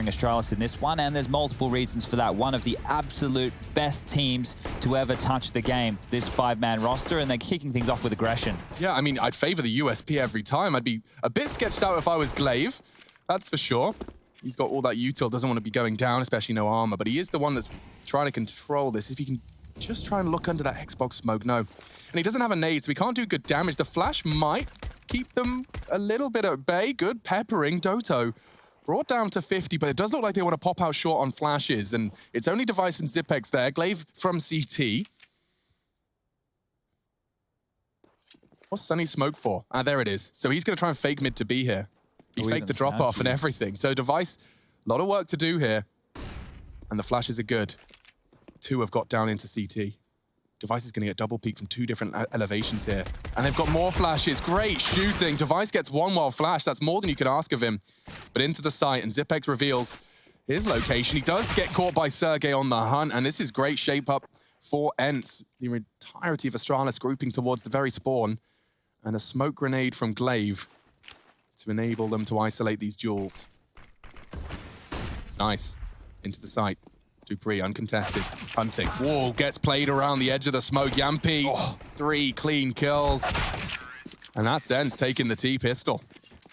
Astralis in this one, and there's multiple reasons for that. One of the absolute best teams to ever touch the game, this 5-man roster, and they're kicking things off with aggression. Yeah, I mean, I'd favor the USP every time. I'd be a bit sketched out if I was glaive, that's for sure. He's got all that util, doesn't want to be going down, especially no armor, but he is the one that's trying to control this. If he can just try and look under that Xbox smoke, no. And he doesn't have a nade, so he can't do good damage. The flash might keep them a little bit at bay. Good peppering. Doto brought down to 50, but it does look like they want to pop out short on flashes, and it's only Device and Zipex there. glaive from CT. What's Sunny smoke for? Ah, there it is. So he's going to try and fake mid to be here. He faked the drop-off and everything. So Device, a lot of work to do here. And the flashes are good. 2 have got down into CT. Device is going to get double peeked from 2 different elevations here. And they've got more flashes. Great shooting. Device gets 1 while flash. That's more than you could ask of him. But into the site, and Zipex reveals his location. He does get caught by Sergey on the hunt, and this is great shape up for ENCE. The entirety of Astralis grouping towards the very spawn. And a smoke grenade from glaive to enable them to isolate these duels. It's nice. Into the site. Dupree, uncontested, hunting. Whoa, gets played around the edge of the smoke. Yampi, 3 clean kills. And that's ENCE taking the T-pistol.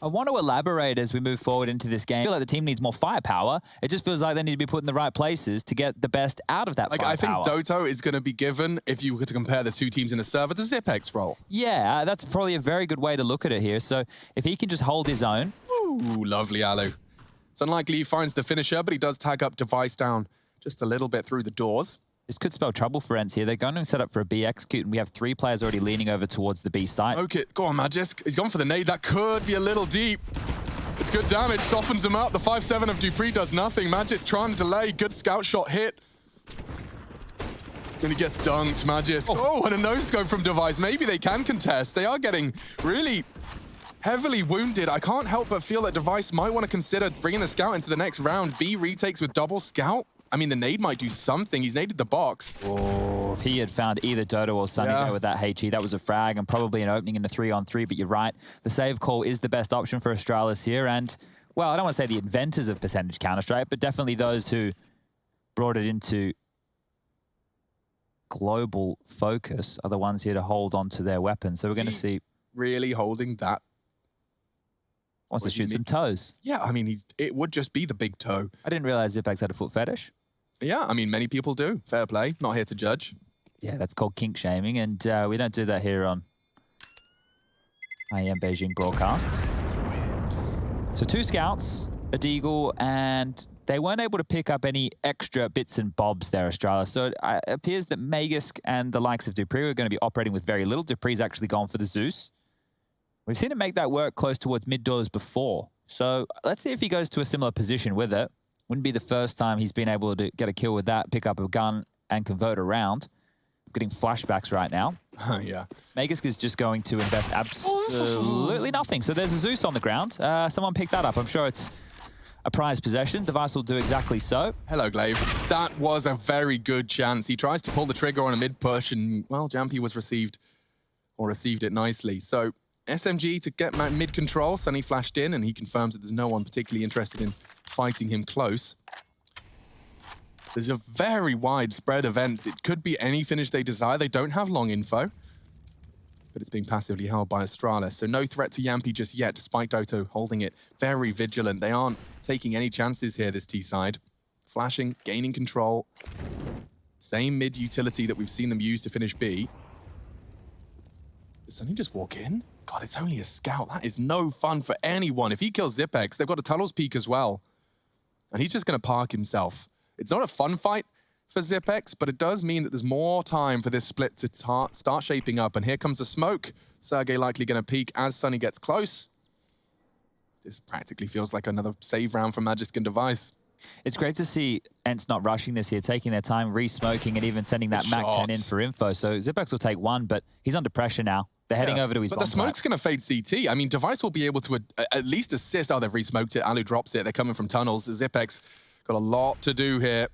I want to elaborate as we move forward into this game. I feel like the team needs more firepower. It just feels like they need to be put in the right places to get the best out of that firepower. I think Doto is going to be given, if you were to compare the 2 teams in the server, the Zipex role. Yeah, that's probably a very good way to look at it here. So if he can just hold his own. Ooh, lovely Alu. It's unlikely he finds the finisher, but he does tag up Device down just a little bit through the doors. This could spell trouble for ENCE here. They're going to set up for a B execute, and we have 3 players already leaning over towards the B site. Okay, go on, Magisk. He's gone for the nade. That could be a little deep. It's good damage, softens him up. The 5-7 of Dupree does nothing. Magisk trying to delay. Good scout shot hit. Then he gets dunked, Magisk. Oh, and a no-scope from Device. Maybe they can contest. They are getting really heavily wounded. I can't help but feel that Device might want to consider bringing the scout into the next round. B retakes with double scout. I mean, the nade might do something. He's naded the box. Oh, if he had found either Doto or Sunny there with that HE, that was a frag and probably an opening in the 3-on-3, but you're right. The save call is the best option for Astralis here. And, well, I don't want to say the inventors of percentage Counter-Strike, but definitely those who brought it into global focus are the ones here to hold on to their weapons. So we're going to see... really holding that? Wants to shoot some toes. Yeah, I mean, it would just be the big toe. I didn't realize Zipex had a foot fetish. Yeah, I mean, many people do. Fair play. Not here to judge. Yeah, that's called kink shaming, and we don't do that here on IEM Beijing broadcasts. So 2 scouts, a deagle, and they weren't able to pick up any extra bits and bobs there, Astralis. So it appears that Magisk and the likes of Dupree are going to be operating with very little. Dupree's actually gone for the Zeus. We've seen him make that work close towards mid doors before. So let's see if he goes to a similar position with it. Wouldn't be the first time he's been able to get a kill with that, pick up a gun and convert around. I'm getting flashbacks right now. Yeah. Magisk is just going to invest absolutely nothing. So there's a Zeus on the ground. Someone picked that up. I'm sure it's a prized possession. Device will do exactly so. Hello, glaive. That was a very good chance. He tries to pull the trigger on a mid push and, well, Jampy was received it nicely. So SMG to get mid control. Sunny flashed in and he confirms that there's no one particularly interested in fighting him close. There's a very wide spread of ENCE. It could be any finish they desire. They don't have long info, but it's being passively held by Astralis. So no threat to Yampy just yet, despite Doto holding it very vigilant. They aren't taking any chances here, this T side. Flashing, gaining control. Same mid utility that we've seen them use to finish B. Does Sunny just walk in? God, it's only a scout. That is no fun for anyone. If he kills Zipex, they've got a tunnels peak as well. And he's just going to park himself. It's not a fun fight for Zipex, but it does mean that there's more time for this split to start shaping up. And here comes the smoke. Sergey likely going to peek as Sunny gets close. This practically feels like another save round for Magisk and Device. It's great to see ENCE not rushing this here, taking their time, re-smoking, and even sending that MAC-10 in for info. So Zipex will take 1, but he's under pressure now. They're heading over to his bomb. But the smoke's going to fade CT. I mean, Device will be able to at least assist. Oh, they've re-smoked it. Alu drops it. They're coming from tunnels. Zipex got a lot to do here.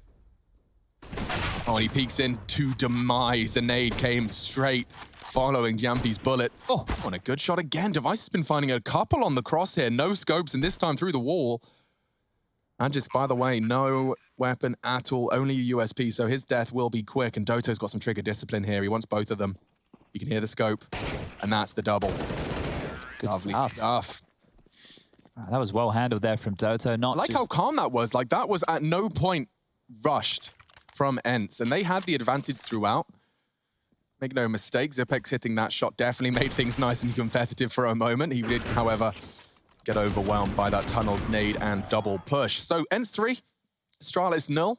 Oh, and he peeks in to demise. The nade came straight following Jampy's bullet. Oh, and a good shot again. Device has been finding a couple on the crosshair. No scopes, and this time through the wall. Magisk, by the way, no weapon at all, only a USP, so his death will be quick, and Doto's got some trigger discipline here. He wants both of them. You can hear the scope, and that's the double. Lovely stuff. That was well handled there from Doto. Not I like how calm that was. Like, that was at no point rushed from ENCE, and they had the advantage throughout. Make no mistake, Zipex hitting that shot definitely made things nice and competitive for a moment. He did, however, get overwhelmed by that tunnel's nade and double push. So ENCE 3, Astralis 0,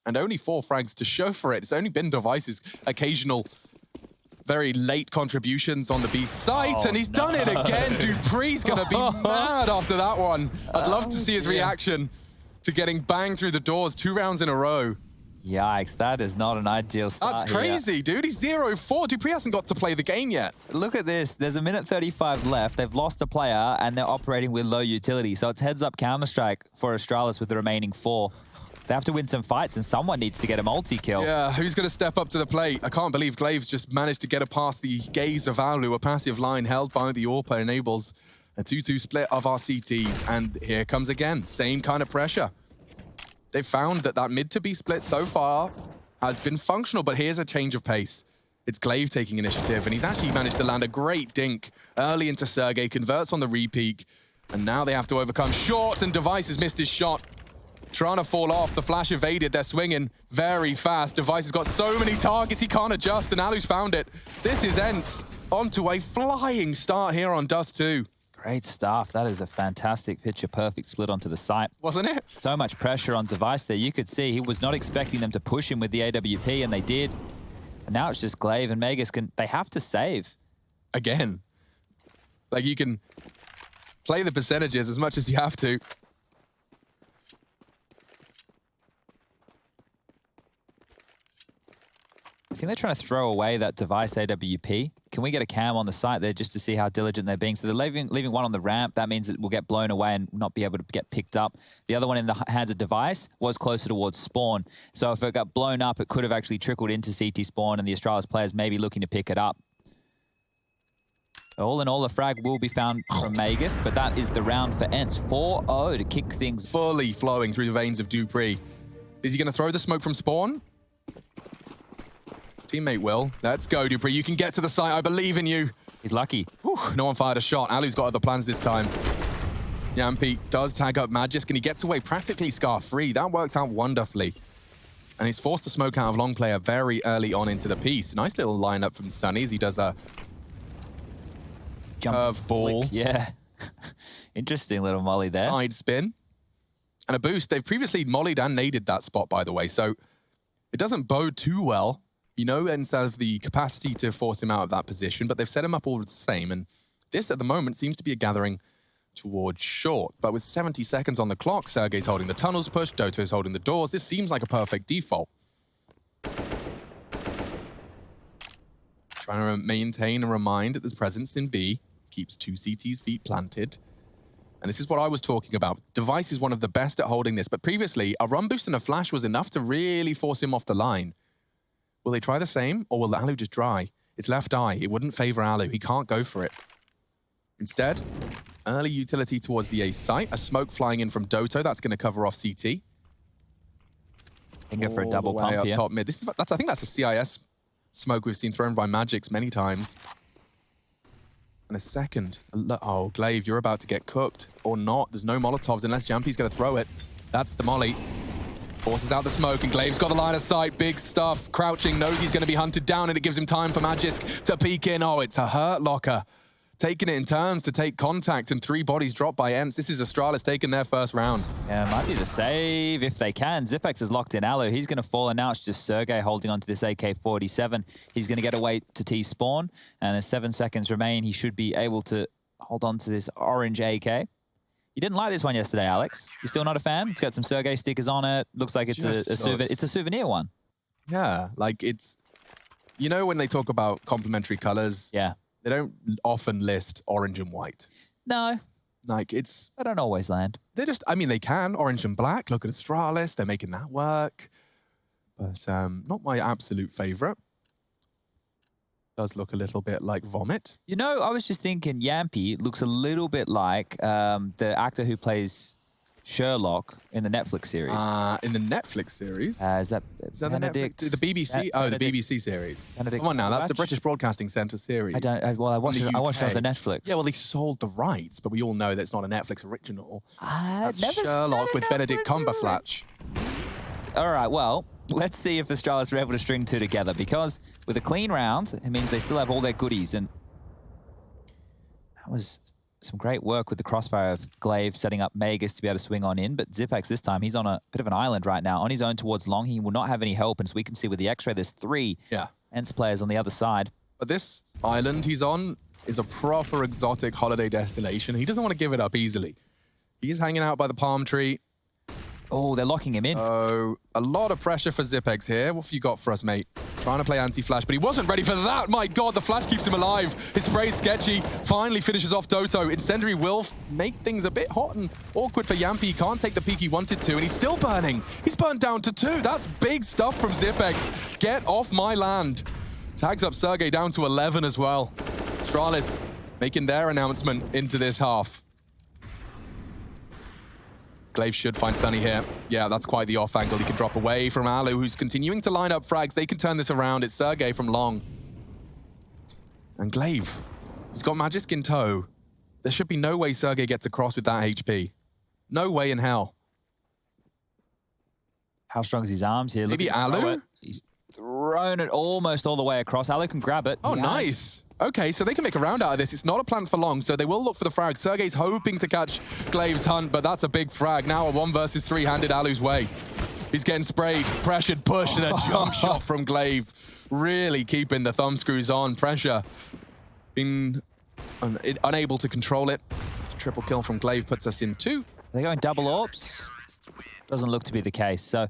and only 4 frags to show for it. It's only been Device's occasional very late contributions on the B site, and he's done it again. dupree's gonna be mad after that one. I'd love to see his reaction to getting banged through the doors 2 rounds in a row. Yikes, that is not an ideal start. That's crazy, dude. He's 0-4. dupree hasn't got to play the game yet. Look at this. There's a minute 35 left. They've lost a player, and they're operating with low utility. So it's heads-up Counter-Strike for Astralis with the remaining 4. They have to win some fights, and someone needs to get a multi-kill. Yeah, who's going to step up to the plate? I can't believe Glaves just managed to get it past the gaze of Alu. A passive line held by the AWP enables a 2-2 split of our CTs. And here comes again, same kind of pressure. They've found that that mid to B split so far has been functional, but here's a change of pace. It's Glaive taking initiative, and he's actually managed to land a great dink early into Sergey, converts on the repeak, and now they have to overcome shorts, and Device has missed his shot. Trying to fall off, the flash evaded, they're swinging very fast. Device has got so many targets he can't adjust, and Alu's found it. This is ENCE onto a flying start here on DUST2. Great stuff. That is a fantastic picture-perfect split onto the site. Wasn't it? So much pressure on Device there. You could see he was not expecting them to push him with the AWP, and they did. And now it's just Glaive and Megas. They have to save. Again. Like, you can play the percentages as much as you have to. I think they're trying to throw away that Device AWP. Can we get a cam on the site there just to see how diligent they're being? So they're leaving one on the ramp. That means it will get blown away and not be able to get picked up. The other one in the hands of Device was closer towards spawn. So if it got blown up, it could have actually trickled into CT spawn, and the Astralis players may be looking to pick it up. All in all, the frag will be found from Megas, but that is the round for ENCE. 4-0 to kick things. Fully flowing through the veins of dupree. Is he going to throw the smoke from spawn? Teammate will. Let's go, dupree. You can get to the site. I believe in you. He's lucky. Whew, no one fired a shot. Alu's got other plans this time. Yampi does tag up Magisk, and he gets away practically scar-free. That worked out wonderfully. And he's forced the smoke out of long player very early on into the piece. Nice little lineup from Sunny as he does a curve ball. Yeah. Interesting little molly there. Side spin. And a boost. They've previously mollied and naded that spot, by the way. So it doesn't bode too well. You know, ENCE have the capacity to force him out of that position, but they've set him up all the same. And this, at the moment, seems to be a gathering towards short. But with 70 seconds on the clock, Sergey's holding the tunnels push, Doto's holding the doors. This seems like a perfect default. Trying to maintain and remind that there's presence in B. Keeps 2 CT's feet planted. And this is what I was talking about. Device is one of the best at holding this, but previously, a run boost and a flash was enough to really force him off the line. Will they try the same, or will Alu just dry? It's left eye. It wouldn't favor Alu. He can't go for it. Instead, early utility towards the A site. A smoke flying in from Doto. That's going to cover off CT. Can go for a double pump here. Top mid. I think that's a CIS smoke we've seen thrown by Magix many times. And a second. Oh, Glaive, you're about to get cooked. Or not. There's no Molotovs unless Jampi's going to throw it. That's the molly. Forces out the smoke, and Glaive's got the line of sight. Big stuff. Crouching, knows he's going to be hunted down, and it gives him time for Magisk to peek in. Oh, it's a hurt locker. Taking it in turns to take contact, and 3 bodies dropped by ENCE. This is Astralis taking their first round. Yeah, it might be the save if they can. Zipex is locked in Alu. He's going to fall, and now it's just Sergey holding onto this AK-47. He's going to get away to T-spawn, and as 7 seconds remain, he should be able to hold on to this orange AK. You didn't like this one yesterday, Alex. You're still not a fan? It's got some Sergey stickers on it. Looks like it's a souvenir one. Yeah, like it's... You know when they talk about complementary colors? Yeah. They don't often list orange and white. No. Like it's... They don't always land. They're just... I mean, they can. Orange and black. Look at Astralis. They're making that work. But not my absolute favorite. Does look a little bit like vomit. You know, I was just thinking Yampi looks a little bit like the actor who plays Sherlock in the Netflix series. In the Netflix series? Is that Benedict? The BBC? Oh, the BBC series. Benedict Come on now, that's the Cumberbatch? British Broadcasting Centre series. I watched it on the Netflix. Yeah, well, they sold the rights, but we all know that it's not a Netflix original. I've That's Sherlock with Benedict Cumberbatch. All right, well, let's see if Astralis are able to string two together, because with a clean round, it means they still have all their goodies. And that was some great work with the crossfire of Glaive setting up Magus to be able to swing on in. But Zipex this time, he's on a bit of an island right now. On his own towards long, he will not have any help. And so we can see with the X-ray, there's 3 ENCE players on the other side. But this island he's on is a proper exotic holiday destination. He doesn't want to give it up easily. He's hanging out by the palm tree. Oh, they're locking him in. Oh, a lot of pressure for Zipex here. What have you got for us, mate? Trying to play anti-flash, but he wasn't ready for that. My God, the flash keeps him alive. His spray's sketchy. Finally finishes off Doto. Incendiary will make things a bit hot and awkward for Yampi. He can't take the peak he wanted to, and he's still burning. He's burnt down to 2. That's big stuff from Zipex. Get off my land. Tags up Sergey down to 11 as well. Astralis making their announcement into this half. Glaive should find Sunny here. Yeah, that's quite the off angle. He can drop away from Alu, who's continuing to line up frags. They can turn this around. It's Sergey from long. And Glaive, he's got Magisk in tow. There should be no way Sergey gets across with that HP. No way in hell. How strong is his arms here? Maybe Alu? He's thrown it almost all the way across. Alu can grab it. Oh, nice. Okay, so they can make a round out of this. It's not a plan for long, so they will look for the frag. Sergey's hoping to catch Glaive's hunt, but that's a big frag. Now a 1 versus 3 handed Alu's way. He's getting sprayed, pressured, pushed, and a jump shot from Glaive. Really keeping the thumb screws on. Pressure. Being unable to control it. Triple kill from Glaive puts us in 2. They're going double orbs. Doesn't look to be the case. So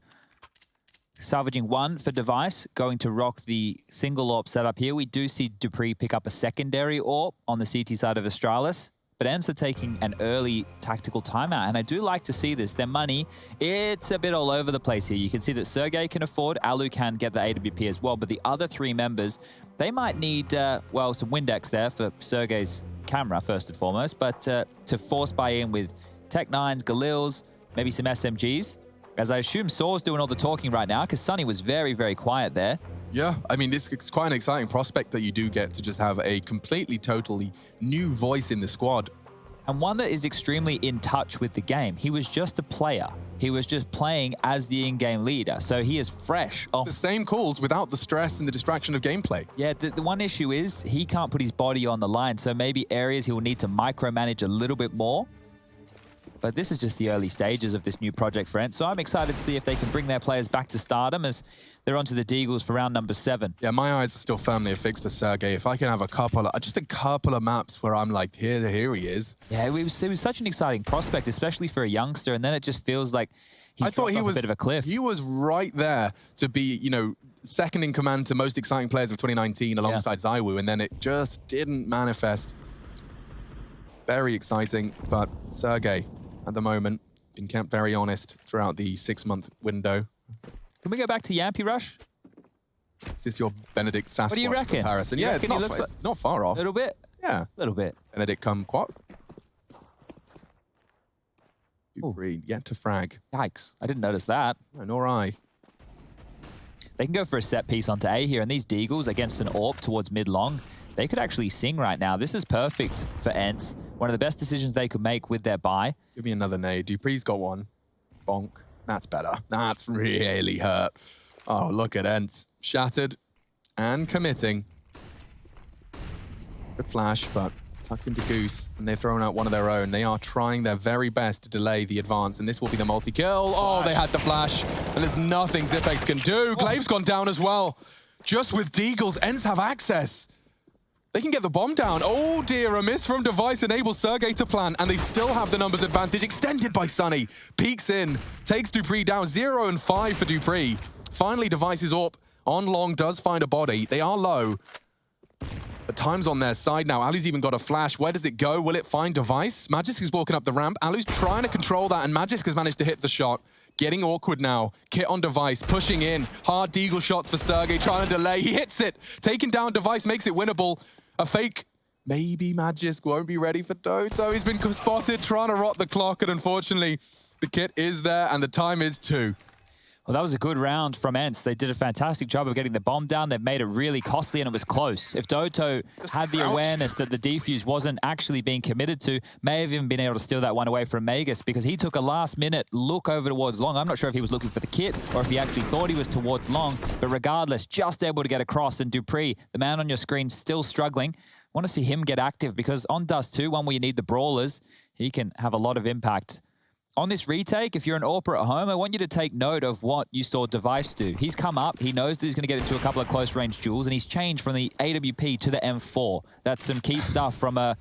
salvaging 1 for Device, going to rock the single AWP setup here. We do see Dupree pick up a secondary AWP on the CT side of Astralis, but ENCE are taking an early tactical timeout, and I do like to see this. Their money, it's a bit all over the place here. You can see that Sergey can afford, Alu can get the AWP as well, but the other 3 members, they might need, well, some Windex there for Sergey's camera, first and foremost, but to force buy in with Tech-9s, Galils, maybe some SMGs. As I assume Saw's doing all the talking right now, because Sunny was very, very quiet there. Yeah, I mean, this is quite an exciting prospect that you do get to just have a completely, totally new voice in the squad. And one that is extremely in touch with the game. He was just a player. He was just playing as the in-game leader. So he is fresh off. It's the same calls without the stress and the distraction of gameplay. Yeah, the one issue is he can't put his body on the line. So maybe areas he will need to micromanage a little bit more. But this is just the early stages of this new project for ENCE. So I'm excited to see if they can bring their players back to stardom as they're onto the Deagles for round number 7. Yeah, my eyes are still firmly affixed to Sergey. If I can have just a couple of maps where I'm like, here he is. Yeah, it was such an exciting prospect, especially for a youngster. And then it just feels like I thought he was a bit of a cliff. He was right there to be, you know, second in command to most exciting players of 2019 alongside zywoo. And then it just didn't manifest. Very exciting, but Sergey, at the moment, been kept very honest throughout the 6-month window. Can we go back to Yampi Rush? Is this your Benedict Sasquatch what do you reckon? comparison? Yeah, it's not far off. A little bit? Yeah. A little bit. Benedict Kumquat. Dupree yet to frag. Yikes. I didn't notice that. No, nor I. They can go for a set piece onto A here, and these Deagles against an AWP towards mid-long, they could actually sing right now. This is perfect for ENCE. One of the best decisions they could make with their buy. Give me another nade. Dupree's got one. Bonk. That's better. That's really hurt. Oh, look at ENCE. Shattered and committing. Good flash, but tucked into Goose, and they've thrown out one of their own. They are trying their very best to delay the advance, and this will be the multi-kill. Oh, they had the flash, and there's nothing Zipex can do. Glaive's gone down as well. Just with Deagles, ENCE have access. They can get the bomb down. Oh dear, a miss from Device enables Sergey to plan, and they still have the numbers advantage, extended by Sunny. Peeks in, takes Dupree down, 0 and 5 for Dupree. Finally, Device is up. On long does find a body. They are low, but time's on their side now. Alu's even got a flash. Where does it go? Will it find Device? Magisk is walking up the ramp. Alu's trying to control that, and Magisk has managed to hit the shot. Getting awkward now. Kit on Device, pushing in. Hard Deagle shots for Sergey, trying to delay. He hits it. Taking down Device makes it winnable. A fake. Maybe Magisk won't be ready for Doto. He's been spotted trying to rot the clock, and unfortunately, The kit is there, and the time is 2. Well, that was a good round from ENCE. They did a fantastic job of getting the bomb down. They made it really costly, and it was close. If Doto had the awareness that the defuse wasn't actually being committed to, may have even been able to steal that one away from Magus, because he took a last-minute look over towards long. I'm not sure if he was looking for the kit or if he actually thought he was towards long, but regardless, just able to get across. And dupreeh, the man on your screen, still struggling. I want to see him get active, because on DUST2, one where you need the brawlers, he can have a lot of impact. On this retake, if you're an AWPer at home, I want you to take note of what you saw Device do. He's come up, he knows that he's going to get into a couple of close-range duels, and he's changed from the AWP to the M4. That's some key stuff from a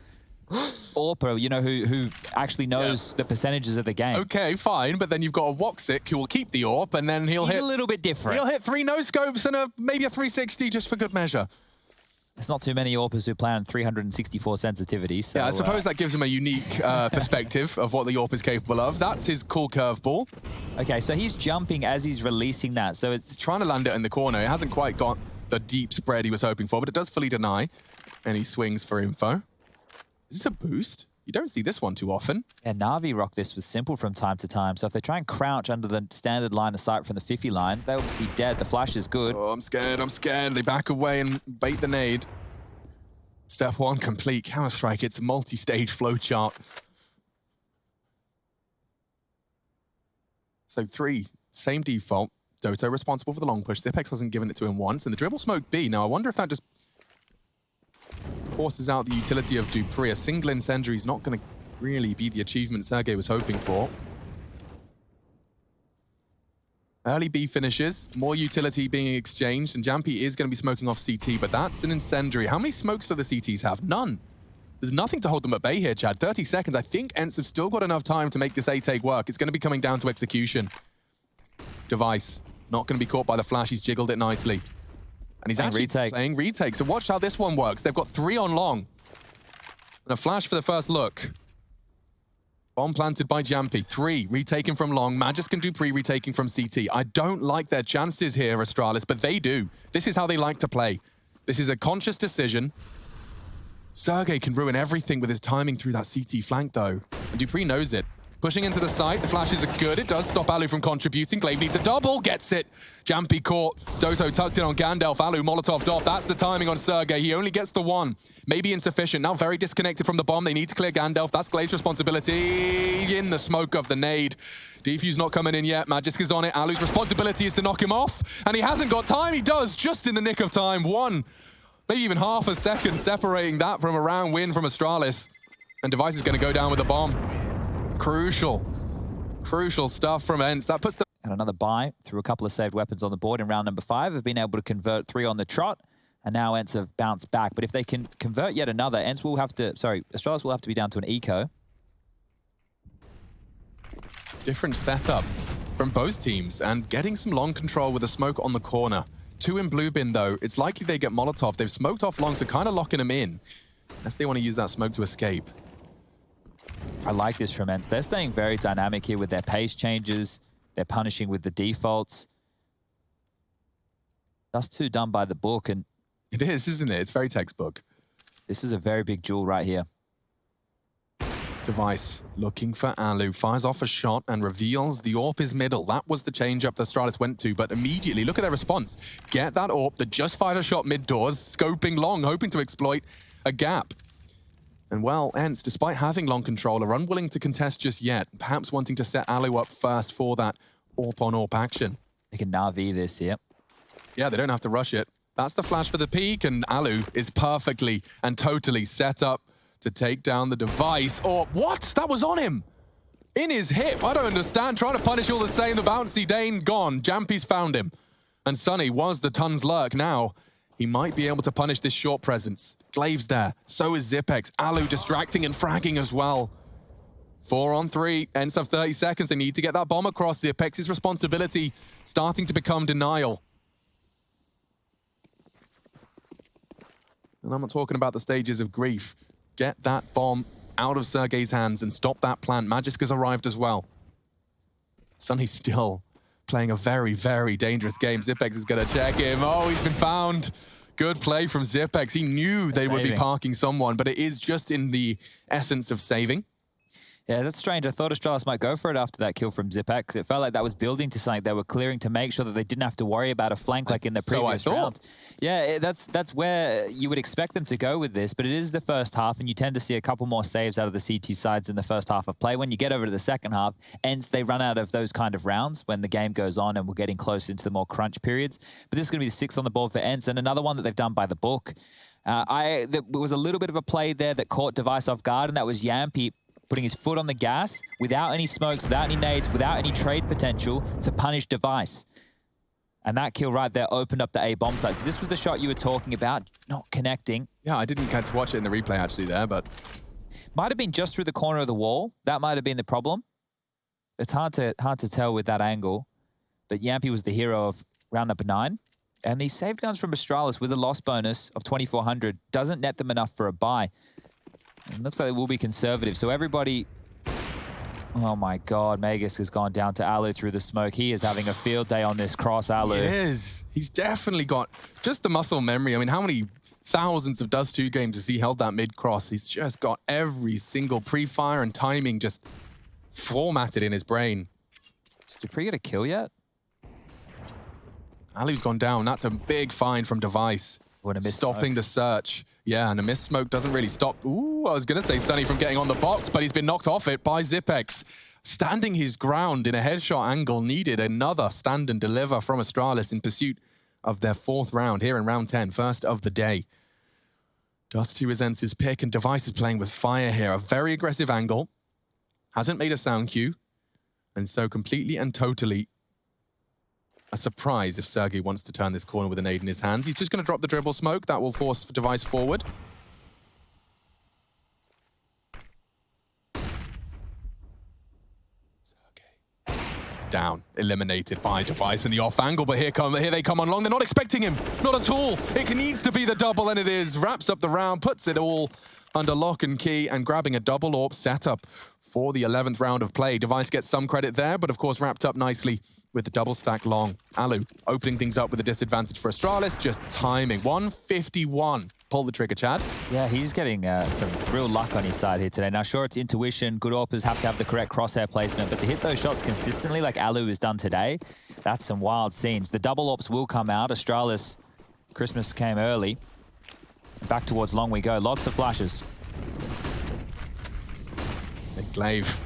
AWPer, you know, who actually knows the percentages of the game. Okay, fine, but then you've got a Woxic who will keep the AWP, and then he's a little bit different. He'll hit 3 no-scopes and maybe a 360 just for good measure. There's not too many AWPers who play on 364 sensitivity. So, yeah, I suppose that gives him a unique perspective of what the AWP is capable of. That's his cool curveball. Okay, so he's jumping as he's releasing that. So it's trying to land it in the corner. It hasn't quite got the deep spread he was hoping for, but it does fully deny. And he swings for info. Is this a boost? You don't see this one too often. Yeah, NaVi rock this with Simple from time to time. So if they try and crouch under the standard line of sight from the 50 line, they'll be dead. The flash is good. Oh, I'm scared. I'm scared. They back away and bait the nade. Step 1 complete. Counter-Strike. It's a multi-stage flowchart. So 3, same default. Doto responsible for the long push. Zipex hasn't given it to him once. And the dribble smoke B. Now, I wonder if that just forces out the utility of dupreeh. A single incendiary is not going to really be the achievement Sergey was hoping for. Early B finishes, more utility being exchanged, and Jampy is going to be smoking off CT, but that's an incendiary. How many smokes do the CTs have? None. There's nothing to hold them at bay here, Chad. 30 seconds. I think ENCE have still got enough time to make this A-take work. It's going to be coming down to execution. Device, not going to be caught by the flash. He's jiggled it nicely. And he's actually playing retake. So watch how this one works. They've got 3 on long. And a flash for the first look. Bomb planted by Jampy. 3 retaken from long. Magisk and dupreeh retaking from CT. I don't like their chances here, Astralis, but they do. This is how they like to play. This is a conscious decision. Sergey can ruin everything with his timing through that CT flank, though. And dupreeh knows it. Pushing into the site, the flashes are good. It does stop Alu from contributing. Glaive needs a double, gets it. Jampy caught. Doto tucked in on Gandalf. Alu Molotov'd off. That's the timing on Sergey. He only gets the 1. Maybe insufficient. Now very disconnected from the bomb. They need to clear Gandalf. That's Glaive's responsibility. In the smoke of the nade. Defuse not coming in yet. Magisk is on it. Alu's responsibility is to knock him off. And he hasn't got time. He does, just in the nick of time. 1, maybe even half a second separating that from a round win from Astralis. And Device is going to go down with the bomb. Crucial stuff from ENCE. That puts the... And another buy through a couple of saved weapons on the board in round number 5. Have been able to convert 3 on the trot. And now ENCE have bounced back. But if they can convert yet another, ENCE will have to... Sorry, Astralis will have to be down to an eco. Different setup from both teams. And getting some long control with a smoke on the corner. 2 in blue bin, though. It's likely they get Molotov. They've smoked off long, so kind of locking them in. Unless they want to use that smoke to escape. I like this from ENCE. They're staying very dynamic here with their pace changes. They're punishing with the defaults. DUST2 done by the book. And it is, isn't it? It's very textbook. This is a very big duel right here. Device looking for Alu. Fires off a shot and reveals the AWP is middle. That was the change-up that Astralis went to, but immediately, look at their response. Get that AWP that just fired a shot mid-doors, scoping long, hoping to exploit a gap. And well, ENCE, despite having long control, are unwilling to contest just yet, perhaps wanting to set Alu up first for that AWP-on-AWP action. They can NaVi this, yep. Yeah, they don't have to rush it. That's the flash for the peak, and Alu is perfectly and totally set up to take down the Device. Or what? That was on him! In his hip, I don't understand. Trying to punish all the same, the bouncy Dane gone. Jampy's found him. And Sunny was the Tun's lurk now. He might be able to punish this short presence. Glaive's there. So is Zipex. Alu distracting and fragging as well. 4 on 3. ENCE have 30 seconds. They need to get that bomb across. Zipex's responsibility starting to become denial. And I'm not talking about the stages of grief. Get that bomb out of Sergey's hands and stop that plant. Magisk has arrived as well. Sunny's still playing a very, very dangerous game. Zipex is going to check him. Oh, he's been found. Good play from Zipex. He knew they would be parking someone, but it is just in the essence of saving. Yeah, that's strange. I thought Astralis might go for it after that kill from zipx. It felt like that was building to something they were clearing to make sure that they didn't have to worry about a flank like in the previous round. Yeah, that's where you would expect them to go with this, but it is the first half, and you tend to see a couple more saves out of the CT sides in the first half of play. When you get over to the second half, ENCE, they run out of those kind of rounds when the game goes on and we're getting close into the more crunch periods. But this is going to be the 6th on the board for ENCE, and another one that they've done by the book. There was a little bit of a play there that caught Device off guard, and that was Yampy putting his foot on the gas without any smokes, without any nades, without any trade potential to punish Device. And that kill right there opened up the A bomb site. So this was the shot you were talking about, not connecting. Yeah, I didn't get to watch it in the replay actually there, but... Might have been just through the corner of the wall. That might have been the problem. It's hard to tell with that angle. But Yampy was the hero of round number 9. And these saved guns from Astralis with a loss bonus of 2,400 doesn't net them enough for a buy. It looks like it will be conservative. So everybody... Oh my God, Magisk has gone down to Alu through the smoke. He is having a field day on this cross, Alu. He is. He's definitely got just the muscle memory. I mean, how many thousands of DUST2 games has he held that mid-cross? He's just got every single pre-fire and timing just formatted in his brain. Did Pre get a kill yet? Alu's gone down. That's a big find from Device. Stopping the search. Yeah, and a missed smoke doesn't really stop. Ooh, I was going to say Sunny from getting on the box, but he's been knocked off it by zipx. Standing his ground in a headshot angle, needed another stand and deliver from Astralis in pursuit of their 4th round here in round 10, first of the day. DUST2 is ENCE's pick, and Device is playing with fire here. A very aggressive angle. Hasn't made a sound cue. And so completely and totally a surprise if Sergey wants to turn this corner with a nade in his hands. He's just going to drop the dribble smoke. That will force Device forward. Sergey down, eliminated by Device in the off angle, but here they come on long. They're not expecting him, not at all. It needs to be the double, and it is. Wraps up the round, puts it all under lock and key, and grabbing a double AWP setup for the 11th round of play. Device gets some credit there, but of course wrapped up nicely with the double stack long. Alu opening things up with a disadvantage for Astralis, just timing. 151. Pull the trigger, Chad. Yeah, he's getting some real luck on his side here today. Now, sure, it's intuition. Good AWPers have to have the correct crosshair placement, but to hit those shots consistently like Alu has done today, that's some wild scenes. The double AWPs will come out. Astralis, Christmas came early. Back towards long we go. Lots of flashes. Big Glaive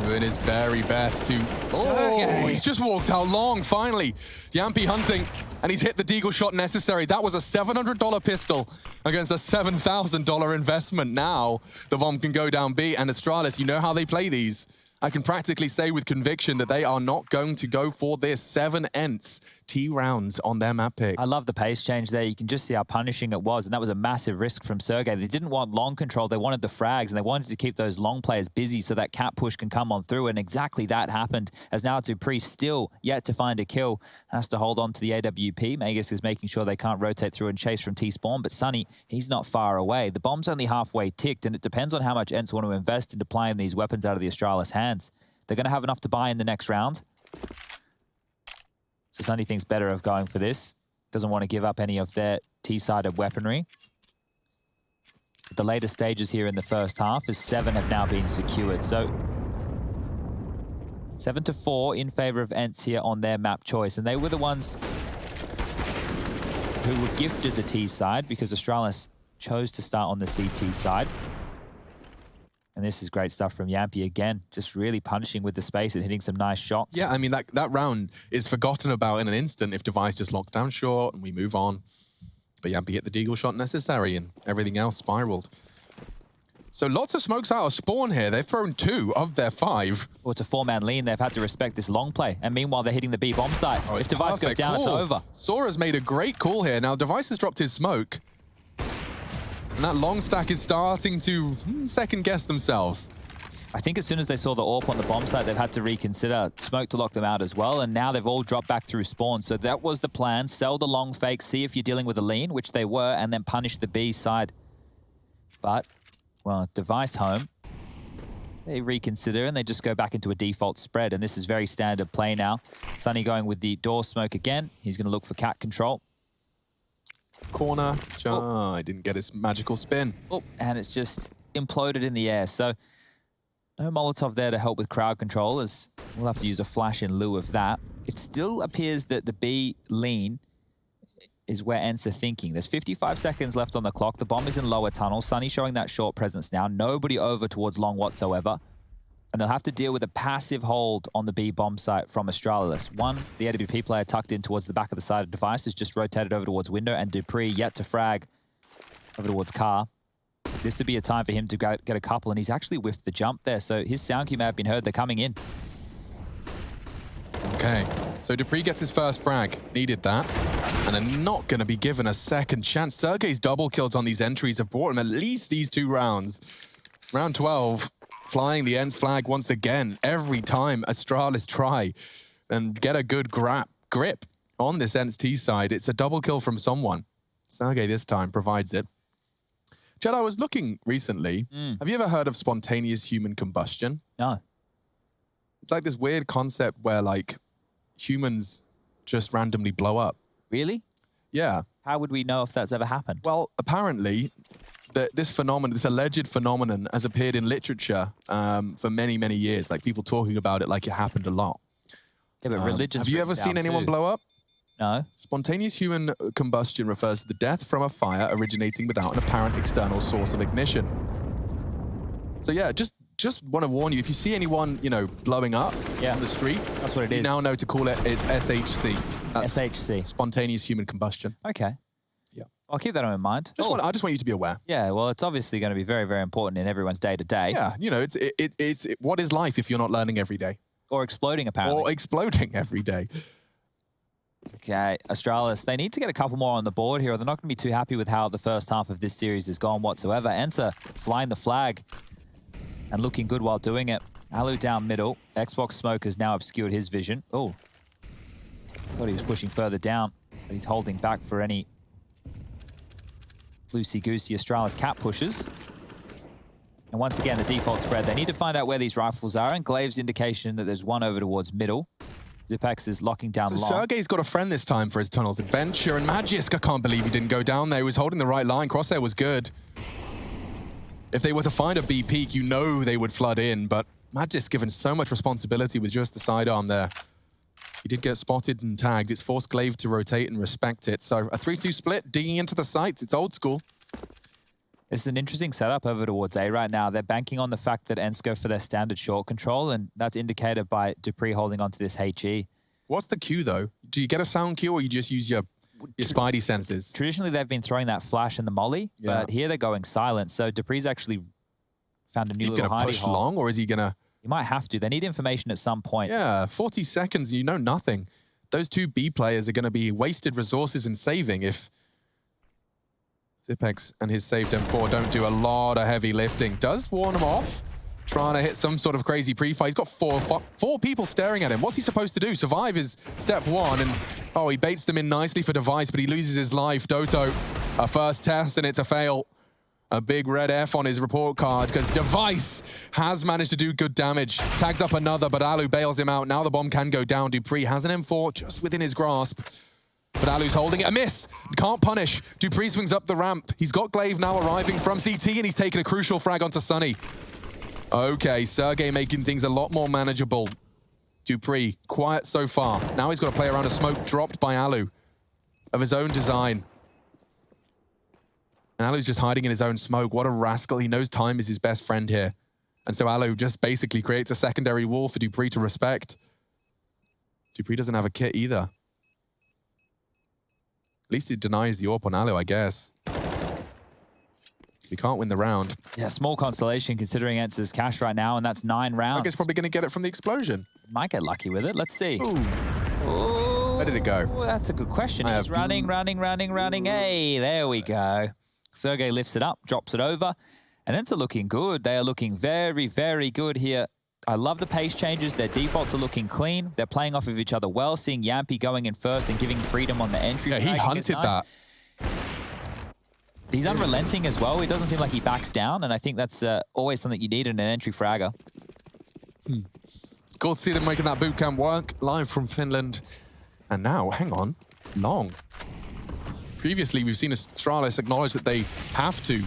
doing his very best to... Oh, he's just walked out long, finally. Yampy hunting, and he's hit the deagle shot necessary. That was a $700 pistol against a $7,000 investment. Now, the bomb can go down B, and Astralis, you know how they play these. I can practically say with conviction that they are not going to go for this. 7 ENCE T rounds on their map pick. I love the pace change there. You can just see how punishing it was, and that was a massive risk from Sergey. They didn't want long control. They wanted the frags, and they wanted to keep those long players busy so that cap push can come on through, and exactly that happened, as now Dupree still yet to find a kill. Has to hold on to the AWP. Magisk is making sure they can't rotate through and chase from T-spawn, but Sunny, he's not far away. The bomb's only halfway ticked, and it depends on how much ENCE want to invest into playing these weapons out of the Astralis hands. They're going to have enough to buy in the next round. So Sunny thinks better of going for this. Doesn't want to give up any of their T-sided weaponry. But the later stages here in the first half is 7 have now been secured. So 7-4 in favor of ENCE here on their map choice. And they were the ones who were gifted the T side because Astralis chose to start on the CT side. And this is great stuff from Yampy again, just really punishing with the space and hitting some nice shots. Yeah, I mean, that round is forgotten about in an instant if Device just locks down short and we move on. But Yampy hit the deagle shot necessary and everything else spiraled. So lots of smokes out of spawn here. They've thrown 2 of their 5. Well, it's a 4-man lean. They've had to respect this long play. And meanwhile, they're hitting the B bomb site. Oh, if Device goes down, it's over. Sora's made a great call here. Now, Device has dropped his smoke. And that long stack is starting to second-guess themselves. I think as soon as they saw the AWP on the bomb site, they've had to reconsider smoke to lock them out as well. And now they've all dropped back through spawn. So that was the plan. Sell the long fake, see if you're dealing with a lean, which they were, and then punish the B side. But, well, Device home. They reconsider and they just go back into a default spread. And this is very standard play now. Sunny going with the door smoke again. He's going to look for cat control. Corner. I didn't get his magical spin. Oh, and it's just imploded in the air. So No Molotov there to help with crowd control, as we'll have to use a flash in lieu of that. It still appears that the B lean is where ENCE are thinking. There's 55 seconds left on the clock. The bomb is in lower tunnel. Sunny showing that short presence now. Nobody over towards long whatsoever. And they'll have to deal with a passive hold on the B bomb site from Astralis. One, the AWP player tucked in towards the back of the side of device has just rotated over towards window, and dupreeh yet to frag over towards car. This would be a time for him to get a couple, and he's actually whiffed the jump there. So his sound cue may have been heard. They're coming in. Okay, so dupreeh gets his first frag. Needed that. And they're not going to be given a second chance. Sergey's double kills on these entries have brought him at least these 2 rounds. Round 12, flying the ENCE flag once again. Every time Astralis try and get a good grip on this ENCE T side, it's a double kill from someone. Sergey this time provides it. Jed, I was looking recently. Have you ever heard of spontaneous human combustion? No. It's like this weird concept where like humans just randomly blow up. Really? Yeah. How would we know if that's ever happened? Well, apparently, this phenomenon, this alleged phenomenon, has appeared in literature for many, many years. Like people talking about it like it happened a lot. Yeah, but religion's have you ever seen anyone too. blow up? No. Spontaneous human combustion refers to the death from a fire originating without an apparent external source of ignition. So yeah, just want to warn you, if you see anyone, you know, blowing up on the street, that's what it is. You now know to call it, it's SHC. That's SHC. Spontaneous human combustion. Okay. Yeah. I'll keep that in mind. I just want you to be aware. Yeah, well, it's obviously going to be very, very important in everyone's day-to-day. Yeah, you know, it's what is life if you're not learning every day? Or exploding, apparently. Or exploding every day. Okay, Astralis, they need to get a couple more on the board here, or they're not going to be too happy with how the first half of this series has gone whatsoever. ENCE flying the flag and looking good while doing it. Alu down middle. Xbox smoke has now obscured his vision. Oh, thought he was pushing further down, but he's holding back for any loosey-goosey Astralis cap pushes. And once again, the default spread. They need to find out where these rifles are, and Glaive's indication that there's one over towards middle. Zipex is locking down long. Sergey's got a friend this time for his tunnels adventure, and Magisk, I can't believe he didn't go down there. He was holding the right line. Crosshair was good. If they were to find a B peak, you know they would flood in, but Magisk given so much responsibility with just the sidearm there. He did get spotted and tagged. It's forced Glaive to rotate and respect it. So a 3-2 split, digging into the sights. It's old school. This is an interesting setup over towards A right now. They're banking on the fact that ENCE go for their standard short control, and that's indicated by dupreeh holding onto this HE. What's the cue, though? Do you get a sound cue, or you just use your spidey senses? Traditionally, they've been throwing that flash and the molly, but here they're going silent. So dupreeh's actually found a new little hidey hole. Is he going to push long, or is he going to... He might have to. They need information at some point. Yeah, 40 seconds, you know nothing. Those 2 B players are going to be wasted resources and saving if Zipex and his saved M4 don't do a lot of heavy lifting. Does warn him off, trying to hit some sort of crazy pre-fight. He's got four people staring at him. What's he supposed to do? Survive is step 1, and oh, he baits them in nicely for Device, but he loses his life. Doto, a first test, and it's a fail. A big red F on his report card, because Device has managed to do good damage. Tags up another, but Alu bails him out. Now the bomb can go down. dupreeh has an M4 just within his grasp. But Alu's holding it. A miss. Can't punish. dupreeh swings up the ramp. He's got Glaive now arriving from CT, and he's taken a crucial frag onto Sunny. Okay, Sergey making things a lot more manageable. dupreeh, quiet so far. Now he's got to play around a smoke dropped by Alu of his own design. And Alu's just hiding in his own smoke. What a rascal. He knows time is his best friend here. And so Alu just basically creates a secondary wall for dupreeh to respect. dupreeh doesn't have a kit either. At least he denies the AWP on Alu, I guess. He can't win the round. Yeah, small consolation considering ENCE's cash right now, and that's 9 rounds. I guess probably going to get it from the explosion. Might get lucky with it. Let's see. Ooh. Where did it go? Well, that's a good question. He's running. Hey, there we go. Sergey lifts it up, drops it over, and ENCE are looking good. They are looking very, very good here. I love the pace changes. Their defaults are looking clean. They're playing off of each other well, seeing Yampy going in first and giving freedom on the entry. Yeah, he hunted that. He's unrelenting as well. It doesn't seem like he backs down, and I think that's always something you need in an entry fragger. It's cool to see them making that boot camp work live from Finland. And now, hang on, long. Previously, we've seen Astralis acknowledge that they have to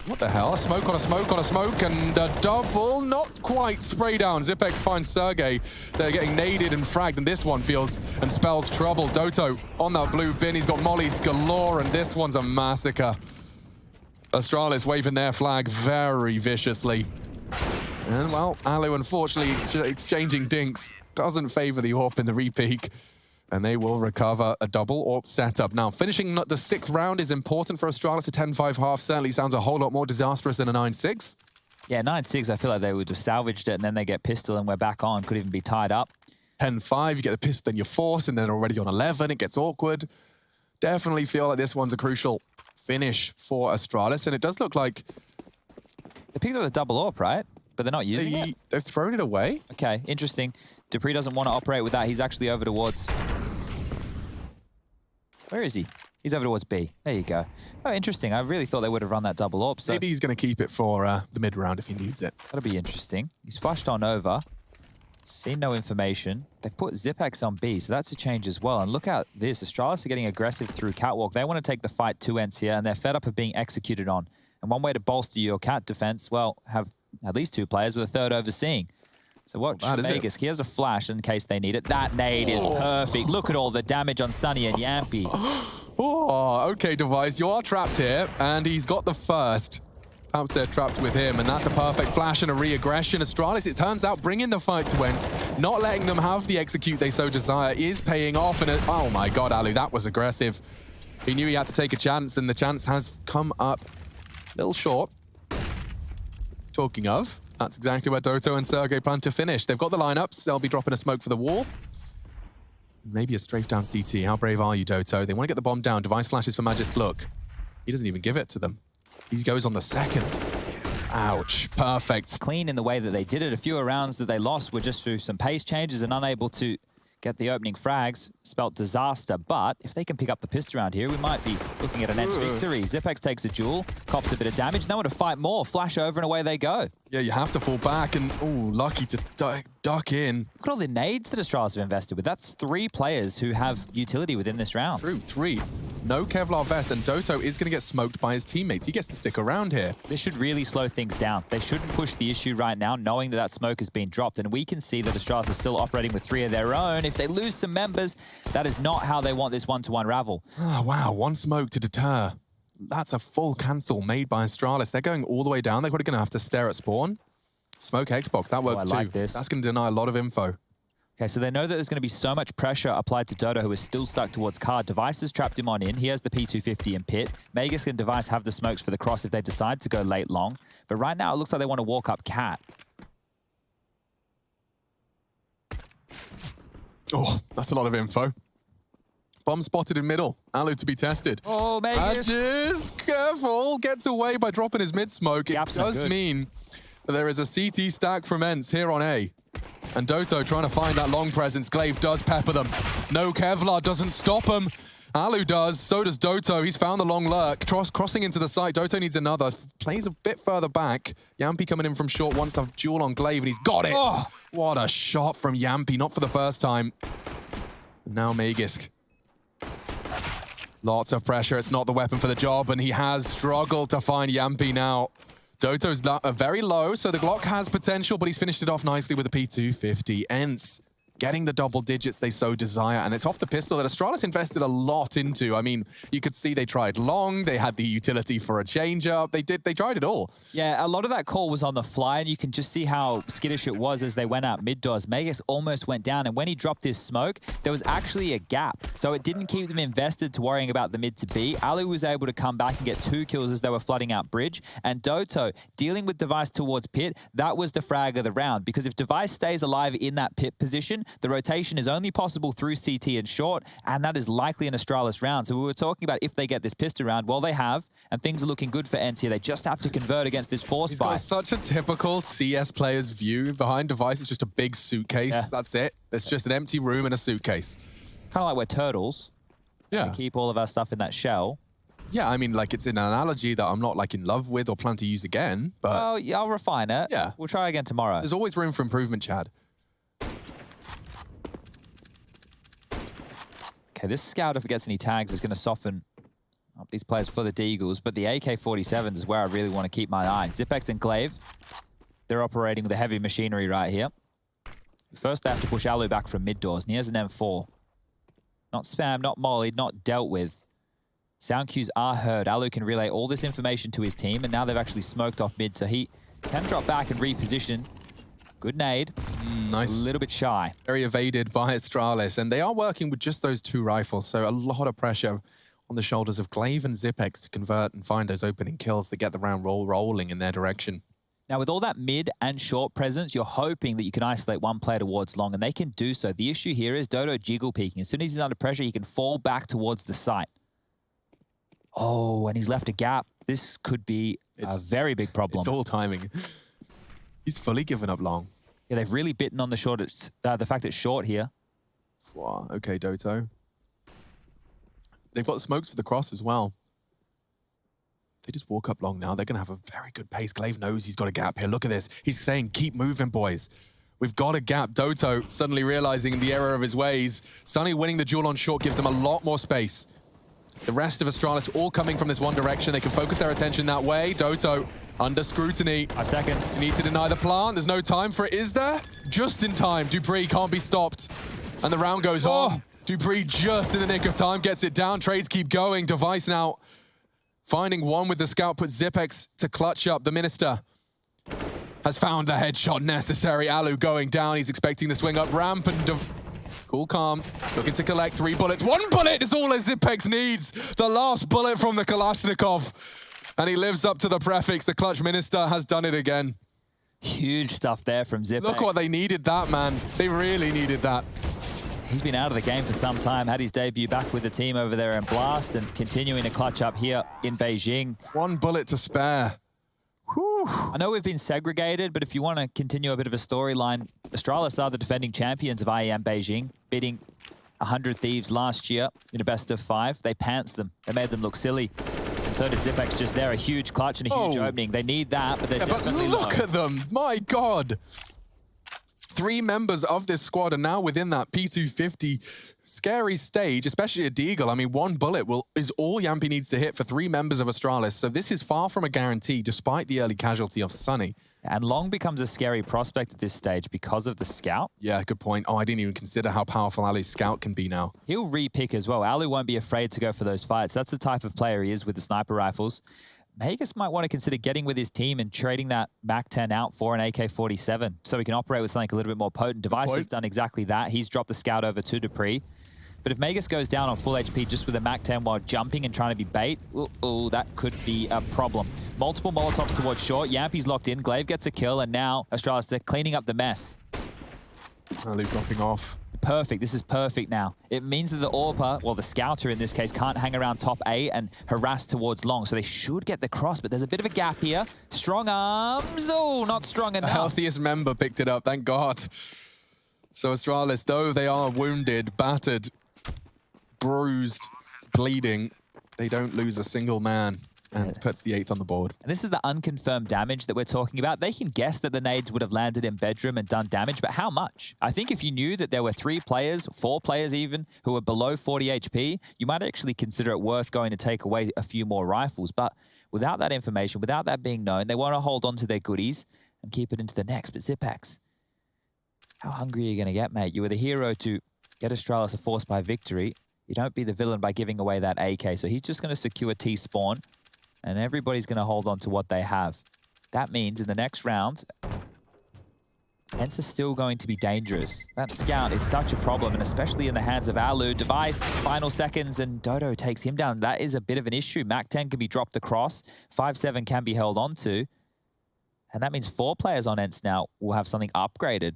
What the hell? Smoke on a smoke on a smoke, and a double, not quite spray down. Zipex finds Sergey. They're getting naded and fragged, and this one feels and spells trouble. Doto on that blue bin. He's got mollies galore, and this one's a massacre. Astralis waving their flag very viciously. And, well, Alu, unfortunately, exchanging dinks doesn't favor the AWP in the repeak. And they will recover a double AWP setup. Now, finishing the 6th round is important for Astralis. A 10-5 half certainly sounds a whole lot more disastrous than a 9-6. Yeah, 9-6, I feel like they would have salvaged it, and then they get pistol, and we're back on. Could even be tied up. 10-5, you get the pistol, then you're forced, and then already on 11. It gets awkward. Definitely feel like this one's a crucial finish for Astralis, and it does look like... They picked up the double AWP, right? But they're not using it? They've thrown it away. Okay, interesting. Dupree doesn't want to operate with that. He's actually over towards... Where is he? He's over towards B. There you go. Oh, interesting. I really thought they would have run that double AWP. So maybe he's going to keep it for the mid-round if he needs it. That'll be interesting. He's flashed on over. Seen no information. They've put Zipex on B, so that's a change as well. And look at this. Astralis are getting aggressive through Catwalk. They want to take the fight to ENCE here, and they're fed up of being executed on. And one way to bolster your cat defense, well, have at least 2 players with a third overseeing. So watch Vegas. He has a flash in case they need it. That nade is perfect. Look at all the damage on Sunny and Yampy. Oh, okay, Device. You are trapped here, and he's got the first. Perhaps they're trapped with him, and that's a perfect flash and a re-aggression. Astralis, it turns out, bringing the fight to ENCE, not letting them have the execute they so desire, is paying off. And oh my God, Alu, that was aggressive. He knew he had to take a chance, and the chance has come up a little short. Talking of, that's exactly where Doto and Sergey plan to finish. They've got the lineups. They'll be dropping a smoke for the wall. Maybe a strafe down CT. How brave are you, Doto? They want to get the bomb down. Device flashes for Magist. Look, he doesn't even give it to them. He goes on the second. Ouch. Perfect. Clean in the way that they did it. A few rounds that they lost were just through some pace changes and unable to get the opening frags. Spelt disaster. But if they can pick up the pistol around here, we might be looking at an ENCE victory. Zipex takes a duel, cops a bit of damage. No one to fight more. Flash over and away they go. Yeah, you have to fall back and, lucky to duck in. Look at all the nades that Astralis have invested with. That's 3 players who have utility within this round. True, 3. No Kevlar vest, and Doto is going to get smoked by his teammates. He gets to stick around here. This should really slow things down. They shouldn't push the issue right now, knowing that that smoke has been dropped. And we can see that Astralis is still operating with 3 of their own. If they lose some members, that is not how they want this one to unravel. Oh, wow. 1 smoke to deter. That's a full cancel made by Astralis. They're going all the way down. They're probably going to have to stare at spawn. Smoke Xbox. That works too. Like this. That's going to deny a lot of info. Okay, so they know that there's going to be so much pressure applied to Doto, who is still stuck towards card. Device has trapped him on in. He has the P250 in pit. Magus and Device have the smokes for the cross if they decide to go late long. But right now, it looks like they want to walk up cat. Oh, that's a lot of info. Bomb spotted in middle. Alu to be tested. Oh, Magus. Just careful. Gets away by dropping his mid-smoke. It does mean that there is a CT stack from ENCE here on A. And Doto trying to find that long presence. Glaive does pepper them. No Kevlar doesn't stop him. Alu does. So does Doto. He's found the long lurk. Crossing into the site. Doto needs another. Plays a bit further back. Yampy coming in from short. Wants a duel on Glaive, and he's got it. Oh, what a shot from Yampy. Not for the first time. Now Magisk. Lots of pressure. It's not the weapon for the job, and he has struggled to find Yampy now. Doto's very low, so the Glock has potential, but he's finished it off nicely with a P250. ENCE getting the double digits they so desire, and it's off the pistol that Astralis invested a lot into. I mean, you could see they tried long, they had the utility for a change-up, they tried it all. Yeah, a lot of that call was on the fly, and you can just see how skittish it was as they went out mid-doors. Magus almost went down, and when he dropped his smoke, there was actually a gap, so it didn't keep them invested to worrying about the mid to B. Alu was able to come back and get 2 kills as they were flooding out bridge, and Doto dealing with Device towards pit. That was the frag of the round, because if Device stays alive in that pit position, the rotation is only possible through CT and short, and that is likely an Astralis round. So we were talking about if they get this pistol round. Well, they have, and things are looking good for ENCE. They just have to convert against this force buy. He's got such a typical CS player's view. Behind Device is just a big suitcase. Yeah. That's it. It's just an empty room and a suitcase. Kind of like we're turtles. Yeah. We keep all of our stuff in that shell. Yeah, I mean, like, it's an analogy that I'm not, like, in love with or plan to use again, but... Oh, yeah, I'll refine it. Yeah. We'll try again tomorrow. There's always room for improvement, Chad. Okay, this scout, if it gets any tags, is going to soften up these players for the Deagles, but the AK-47s is where I really want to keep my eye. Zipex and Glaive, they're operating the heavy machinery right here. First, they have to push Alu back from mid doors, and he has an M4. Not spam, not mollied, not dealt with. Sound cues are heard. Alu can relay all this information to his team, and now they've actually smoked off mid, so he can drop back and reposition. Good nade. Nice. It's a little bit shy. Very evaded by Astralis, and they are working with just those 2 rifles, so a lot of pressure on the shoulders of Glaive and Zipex to convert and find those opening kills to get the round rolling in their direction. Now, with all that mid and short presence, you're hoping that you can isolate one player towards long, and they can do so. The issue here is Dodo jiggle peeking. As soon as he's under pressure, he can fall back towards the site. Oh, and he's left a gap. This could be a very big problem. It's all timing. He's fully given up long. Yeah, they've really bitten on the the fact it's short here. Wow, okay, Doto. They've got smokes for the cross as well. They just walk up long now. They're going to have a very good pace. Glaive knows he's got a gap here. Look at this. He's saying, keep moving, boys. We've got a gap. Doto suddenly realizing the error of his ways. Sunny winning the duel on short gives them a lot more space. The rest of Astralis all coming from this one direction. They can focus their attention that way. Doto under scrutiny. 5 seconds. You need to deny the plant. There's no time for it, is there? Just in time. Dupree can't be stopped. And the round goes on. Dupree just in the nick of time gets it down. Trades keep going. Device now finding one with the scout, puts Zipex to clutch up. The Minister has found the headshot necessary. Alu going down. He's expecting the swing up ramp and cool, calm. Looking to collect 3 bullets. 1 bullet is all as Zipex needs. The last bullet from the Kalashnikov. And he lives up to the prefix. The clutch Minister has done it again. Huge stuff there from Zipex. Look what they needed that, man. They really needed that. He's been out of the game for some time, had his debut back with the team over there in Blast and continuing to clutch up here in Beijing. 1 bullet to spare. Whew. I know we've been segregated, but if you want to continue a bit of a storyline, Astralis are the defending champions of IEM Beijing, beating 100 Thieves last year in a best of 5. They pantsed them. They made them look silly. And so did Zipex just there. A huge clutch and a huge opening. They need that, but they're definitely look at them. My God. 3 members of this squad are now within that P250 scary stage, especially a Deagle. I mean, 1 bullet is all Yampi needs to hit for 3 members of Astralis. So this is far from a guarantee, despite the early casualty of Sunny. And Long becomes a scary prospect at this stage because of the scout. Yeah, good point. Oh, I didn't even consider how powerful Alu's scout can be now. He'll re-pick as well. Alu won't be afraid to go for those fights. That's the type of player he is with the sniper rifles. Magus might want to consider getting with his team and trading that MAC-10 out for an AK-47 so he can operate with something a little bit more potent. Device has done exactly that. He's dropped the scout over to Dupree. But if Magus goes down on full HP just with a MAC-10 while jumping and trying to be bait, that could be a problem. Multiple Molotovs towards short. Yampi's locked in. Glaive gets a kill, and now Astralis, they're cleaning up the mess. Alu dropping off. Perfect. This is perfect now. It means that the AWPer, well, the scouter in this case, can't hang around top A and harass towards long. So they should get the cross, but there's a bit of a gap here. Strong arms. Oh, not strong enough. The healthiest member picked it up, thank God. So Astralis, though they are wounded, battered, bruised, bleeding, they don't lose a single man. And puts the 8th on the board. And this is the unconfirmed damage that we're talking about. They can guess that the nades would have landed in bedroom and done damage, but how much? I think if you knew that there were 3 players, 4 players even, who were below 40 HP, you might actually consider it worth going to take away a few more rifles. But without that information, without that being known, they want to hold on to their goodies and keep it into the next. But Zipex, how hungry are you going to get, mate? You were the hero to get Astralis a force by victory. You don't be the villain by giving away that AK. So he's just going to secure T-spawn. And everybody's going to hold on to what they have. That means in the next round, ENCE is still going to be dangerous. That scout is such a problem, and especially in the hands of Alu. Device, final seconds, and Dodo takes him down. That is a bit of an issue. MAC-10 can be dropped across. 5-7 can be held onto. And that means 4 players on ENCE now will have something upgraded.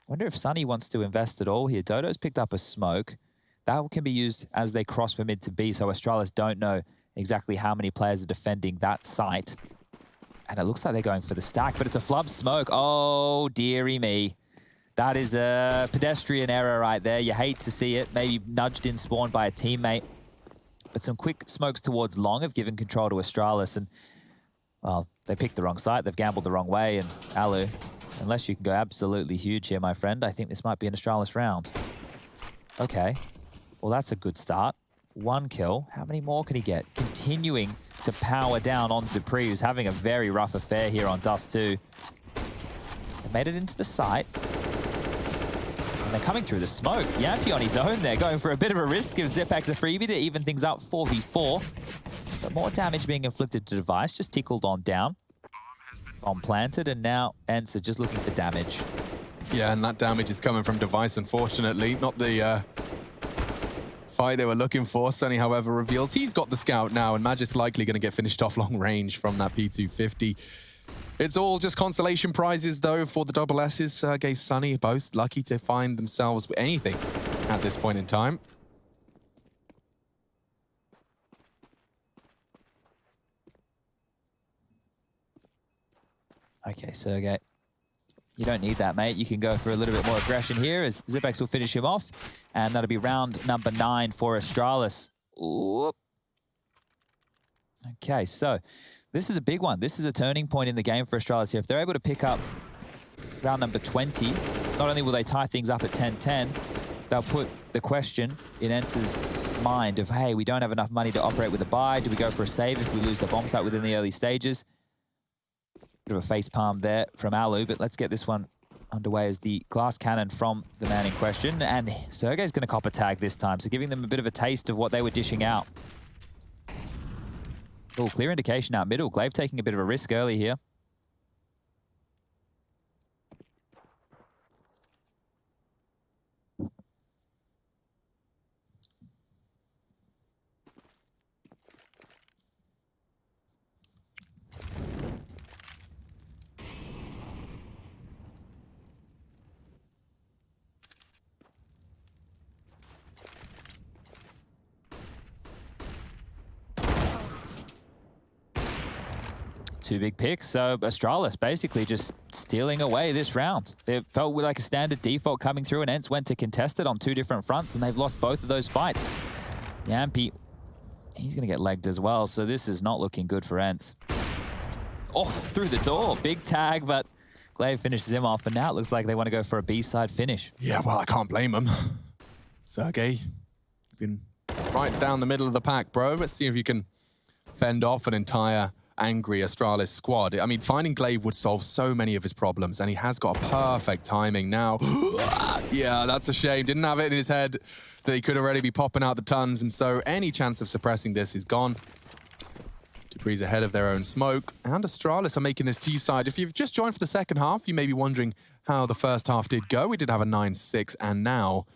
Wonder if Sunny wants to invest at all here. Dodo's picked up a smoke. That can be used as they cross from mid to B, so Astralis don't know exactly how many players are defending that site. And it looks like they're going for the stack, but it's a flub smoke. Oh, dearie me. That is a pedestrian error right there. You hate to see it. Maybe nudged in spawn by a teammate. But some quick smokes towards long have given control to Astralis. And, well, they picked the wrong site. They've gambled the wrong way. And Alu, unless you can go absolutely huge here, my friend, I think this might be an Astralis round. Okay. Well, that's a good start. 1 kill. How many more can he get? Continuing to power down on dupreeh, who's having a very rough affair here on DUST2. They made it into the site. And they're coming through the smoke. Yampy on his own there, going for a bit of a risk. Gives zipX a freebie to even things up 4v4. But more damage being inflicted to device, just tickled on down. Bomb planted, and now ENCE are just looking for damage. Yeah, and that damage is coming from device, unfortunately. Not the fight they were looking for. Sunny, however, reveals he's got the scout now, and Magic's likely going to get finished off long range from that P250. It's all just consolation prizes, though, for the double S's. Against Sunny, both lucky to find themselves with anything at this point in time. Okay, Sergey. You don't need that, mate. You can go for a little bit more aggression here as zipX will finish him off. And that'll be round number 9 for Astralis. Oop. Okay, so this is a big one. This is a turning point in the game for Astralis here. If they're able to pick up round number 20, not only will they tie things up at 10-10, they'll put the question in ENCE's mind of, hey, we don't have enough money to operate with a buy. Do we go for a save if we lose the bomb site within the early stages? Bit of a face palm there from Alu, but let's get this one underway as the glass cannon from the man in question. And Sergey's going to cop a tag this time, so giving them a bit of a taste of what they were dishing out. Oh, clear indication out middle. Glaive taking a bit of a risk early here. Two big picks, so Astralis basically just stealing away this round. It felt like a standard default coming through, and ENCE went to contest it on 2 different fronts, and they've lost both of those fights. Yampy, he's going to get legged as well, so this is not looking good for ENCE. Oh, through the door. Big tag, but Glaive finishes him off, and now it looks like they want to go for a B-side finish. Yeah, well, I can't blame them. Sergey, you've been right down the middle of the pack, bro. Let's see if you can fend off an entire angry Astralis squad. I mean, finding Glaive would solve so many of his problems, and he has got perfect timing now. Yeah, that's a shame. Didn't have it in his head that he could already be popping out the tons, and so any chance of suppressing this is gone. dupreeh's ahead of their own smoke, and Astralis are making this T-side. If you've just joined for the second half, you may be wondering how the first half did go. We did have a 9-6, and now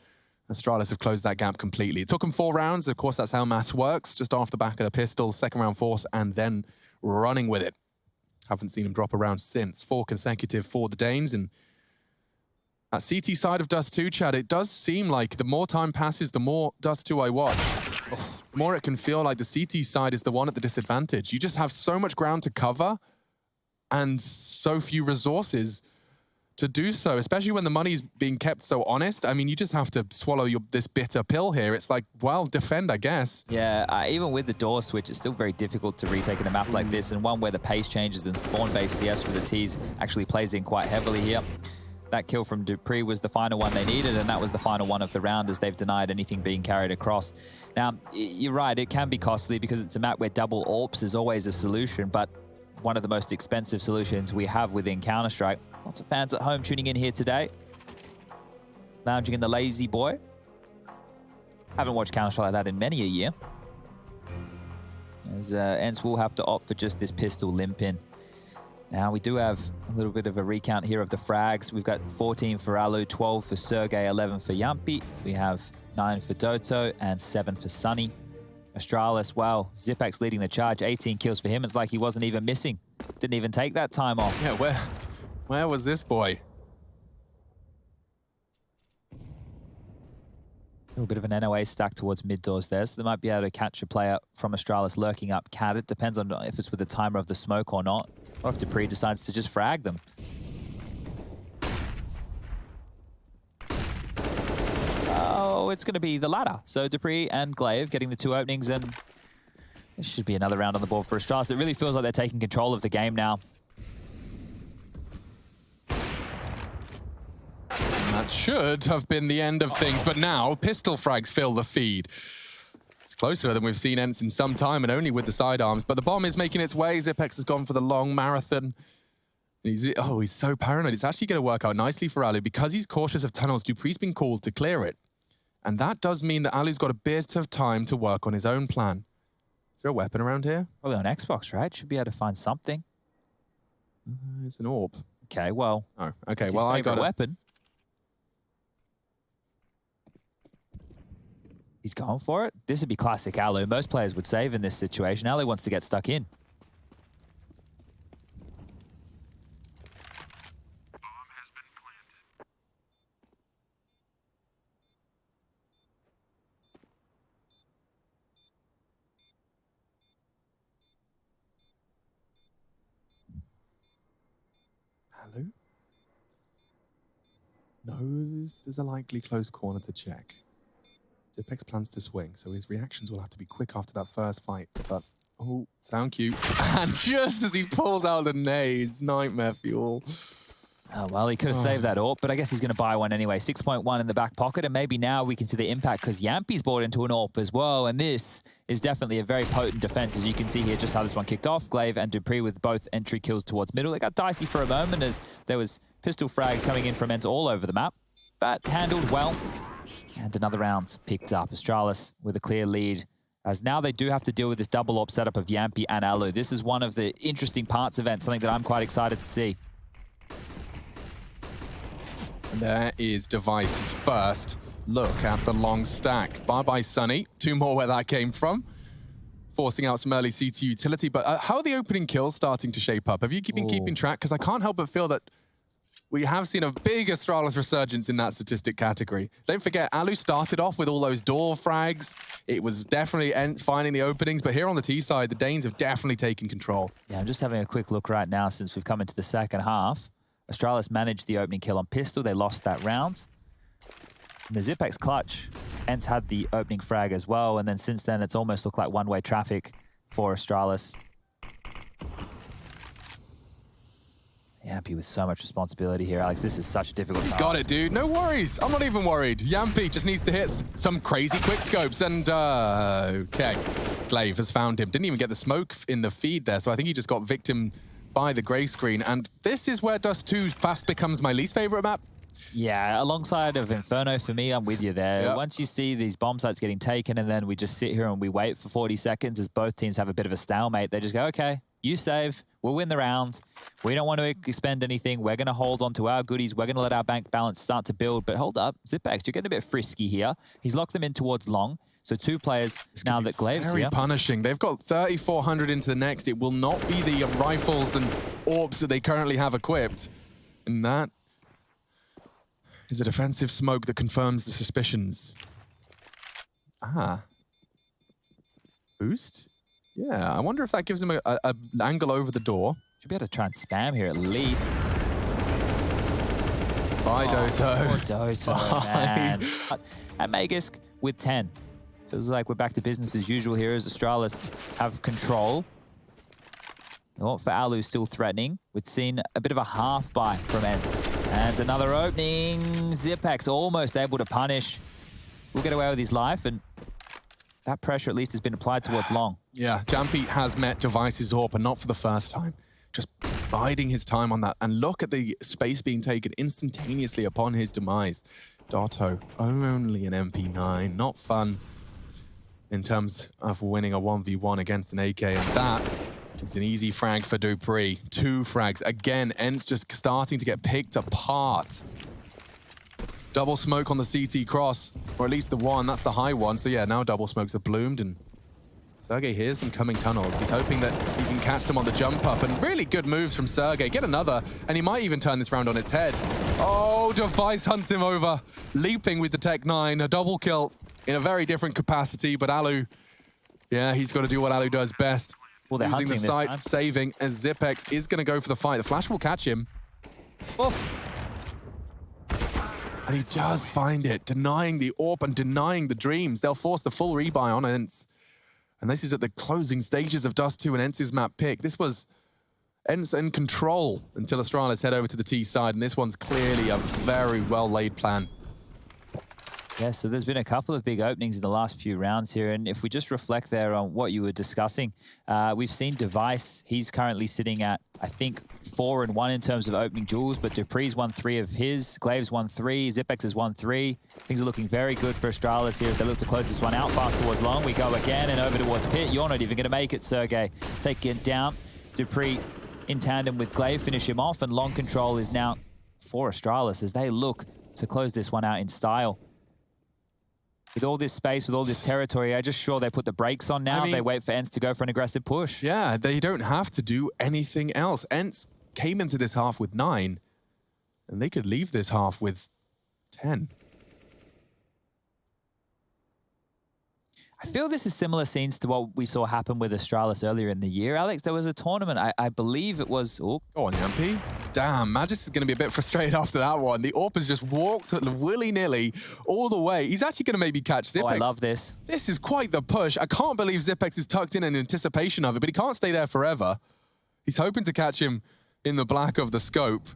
Astralis have closed that gap completely. It took them 4 rounds. Of course, that's how maths works. Just off the back of the pistol, second round force, and then running with it. Haven't seen him drop a round since. 4 consecutive for the Danes. And at CT side of DUST2, Chad, it does seem like the more time passes, the more DUST2 I watch, the more it can feel like the CT side is the one at the disadvantage. You just have so much ground to cover and so few resources to do so, especially when the money's being kept so honest. I mean, you just have to swallow this bitter pill here. It's like, well, defend, I guess. Yeah, even with the door switch, it's still very difficult to retake in a map like this, and one where the pace changes and spawn-based CS with the Ts actually plays in quite heavily here. That kill from dupreeh was the final one they needed, and that was the final one of the round, as they've denied anything being carried across. Now, you're right, it can be costly because it's a map where double AWPs is always a solution, but one of the most expensive solutions we have within Counter-Strike. Lots of fans at home tuning in here today. Lounging in the lazy boy. Haven't watched Counter-Strike like that in many a year. As ENCE will have to opt for just this pistol limp in. Now, we do have a little bit of a recount here of the frags. We've got 14 for Alu, 12 for Sergey, 11 for Yampy. We have 9 for Doto and 7 for Sunny. Astralis, wow, zipX leading the charge, 18 kills for him. It's like he wasn't even missing. Didn't even take that time off. Yeah, where was this boy? A little bit of an NOA stack towards mid doors there, so they might be able to catch a player from Astralis lurking up cat. It depends on if it's with the timer of the smoke or not, or if dupreeh decides to just frag them. Oh, it's going to be the latter. So dupreeh and Glaive getting the 2 openings, and this should be another round on the board for Astralis. It really feels like they're taking control of the game now. That should have been the end of things, but now pistol frags fill the feed. It's closer than we've seen ENCE in some time, and only with the sidearms. But the bomb is making its way. Zypex has gone for the long marathon. He's so paranoid. It's actually going to work out nicely for alu. Because he's cautious of tunnels, dupree's been called to clear it. And that does mean that alu's got a bit of time to work on his own plan. Is there a weapon around here? Probably on Xbox, right? Should be able to find something. It's an orb. Okay, well. Oh, okay. It's Well, his I got favorite a weapon. He's going for it. This would be classic alu. Most players would save in this situation. Alu wants to get stuck in. alu knows there's a likely close corner to check. Zypex plans to swing, so his reactions will have to be quick after that first fight. But, oh, sound cue. And just as he pulls out the nades, nightmare fuel. Oh, well, he could have saved that AWP, but I guess he's going to buy one anyway. 6.1 in the back pocket, and maybe now we can see the impact because Yampi's bought into an AWP as well, and this is definitely a very potent defense, as you can see here just how this one kicked off. Glaive and dupree with both entry kills towards middle. It got dicey for a moment as there was pistol frags coming in from ENCE all over the map, but handled well. And another round picked up. Astralis with a clear lead, as now they do have to deal with this double AWP setup of Yampi and alu. This is one of the interesting parts of ENCE, something that I'm quite excited to see. And there is Device's first look at the long stack. Bye-bye, Sunny. Two more where that came from. Forcing out some early CT utility. But how are the opening kills starting to shape up? Have you been keeping track? Because I can't help but feel that we have seen a big Astralis resurgence in that statistic category. Don't forget, alu started off with all those door frags. It was definitely ENCE finding the openings. But here on the T side, the Danes have definitely taken control. Yeah, I'm just having a quick look right now since we've come into the second half. Astralis managed the opening kill on pistol. They lost that round. In the Zypex clutch, ENCE had the opening frag as well. And then since then, it's almost looked like one-way traffic for Astralis. Yampi with so much responsibility here, Alex. This is such a difficult task. He's got it, dude. No worries. I'm not even worried. Yampi just needs to hit some crazy quick scopes. And, okay. Glaive has found him. Didn't even get the smoke in the feed there. So I think he just got victim by the gray screen. And this is where DUST2 fast becomes my least favorite map. Yeah, alongside of Inferno, for me, I'm with you there. Yep. Once you see these bomb sites getting taken and then we just sit here and we wait for 40 seconds as both teams have a bit of a stalemate, they just go, okay, you save, we'll win the round. We don't want to expend anything. We're going to hold on to our goodies. We're going to let our bank balance start to build. But hold up, Zypex, you're getting a bit frisky here. He's locked them in towards long. So two players now that Glaive's here. Very punishing. They've got 3,400 into the next. It will not be the rifles and AWPs that they currently have equipped. And that is a defensive smoke that confirms the suspicions. Ah. Boost? Yeah, I wonder if that gives him an angle over the door. Should be able to try and spam here at least. Bye, Doto. Poor Doto, man. At Magisk with 10. Feels like we're back to business as usual here as Astralis have control. Well, for alu still threatening. We've seen a bit of a half buy from ENCE. And another opening. Zypex almost able to punish. We'll get away with his life, and that pressure at least has been applied towards long. Yeah, Yampi has met Device's AWP, and not for the first time. Just biding his time on that. And look at the space being taken instantaneously upon his demise. Dotto, only an MP9. Not fun in terms of winning a 1v1 against an AK, and that is an easy frag for dupree. 2 frags. Again, ENCE just starting to get picked apart. Double smoke on the CT cross, or at least the one, that's the high one. So yeah, now double smokes have bloomed, and Sergey hears them coming tunnels. He's hoping that he can catch them on the jump up, and really good moves from Sergey. Get another, and he might even turn this round on its head. Oh, Device hunts him over, leaping with the Tech 9, a double kill in a very different capacity, but alu, yeah, he's got to do what alu does best. Well, they're using the hunting sight, this time. saving, as Zypex is going to go for the fight. The flash will catch him. Oof. And he does find it, denying the AWP and denying the dreams. They'll force the full rebuy on ENCE. And this is at the closing stages of DUST2 and ENCE's map pick. This was ENCE in control until Astralis head over to the T side, and this one's clearly a very well-laid plan. Yeah, so there's been a couple of big openings in the last few rounds here. And if we just reflect there on what you were discussing, we've seen Device. He's currently sitting at, I think, 4-1 in terms of opening duels, but Dupree's won 3 of his. Glaive's won 3. Zipex has won 3. Things are looking very good for Astralis here as they look to close this one out fast towards long. We go again and over towards pit. You're not even going to make it, Sergey. Take it down. Dupree in tandem with Glaive finish him off, and long control is now for Astralis as they look to close this one out in style. With all this space, with all this territory, I'm just sure they put the brakes on now. I mean, they wait for ENCE to go for an aggressive push. Yeah, they don't have to do anything else. ENCE came into this half with 9, and they could leave this half with 10. I feel this is similar scenes to what we saw happen with Astralis earlier in the year. Alex, there was a tournament, I believe it was... Oh, go on, Yampi. Damn, Magis is going to be a bit frustrated after that one. The AWP has just walked willy-nilly all the way. He's actually going to maybe catch Zipex. Oh, I love this. This is quite the push. I can't believe Zipex is tucked in anticipation of it, but he can't stay there forever. He's hoping to catch him in the black of the scope.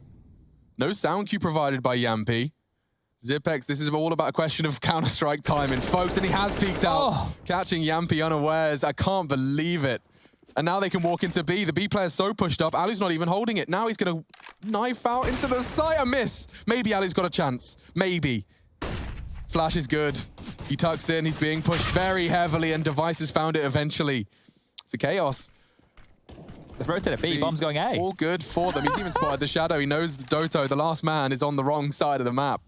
No sound cue provided by Yampi. Zipex, this is all about a question of Counter-Strike timing, folks, and he has peeked out, catching Yampi unawares. I can't believe it. And now they can walk into B. The B player's so pushed up, Ali's not even holding it. Now he's going to knife out into the side. A miss. Maybe Ali's got a chance. Maybe. Flash is good. He tucks in. He's being pushed very heavily, and Device has found it eventually. It's a chaos. They've rotated B. Bomb's going A. All good for them. He's even spotted the shadow. He knows Doto, the last man, is on the wrong side of the map.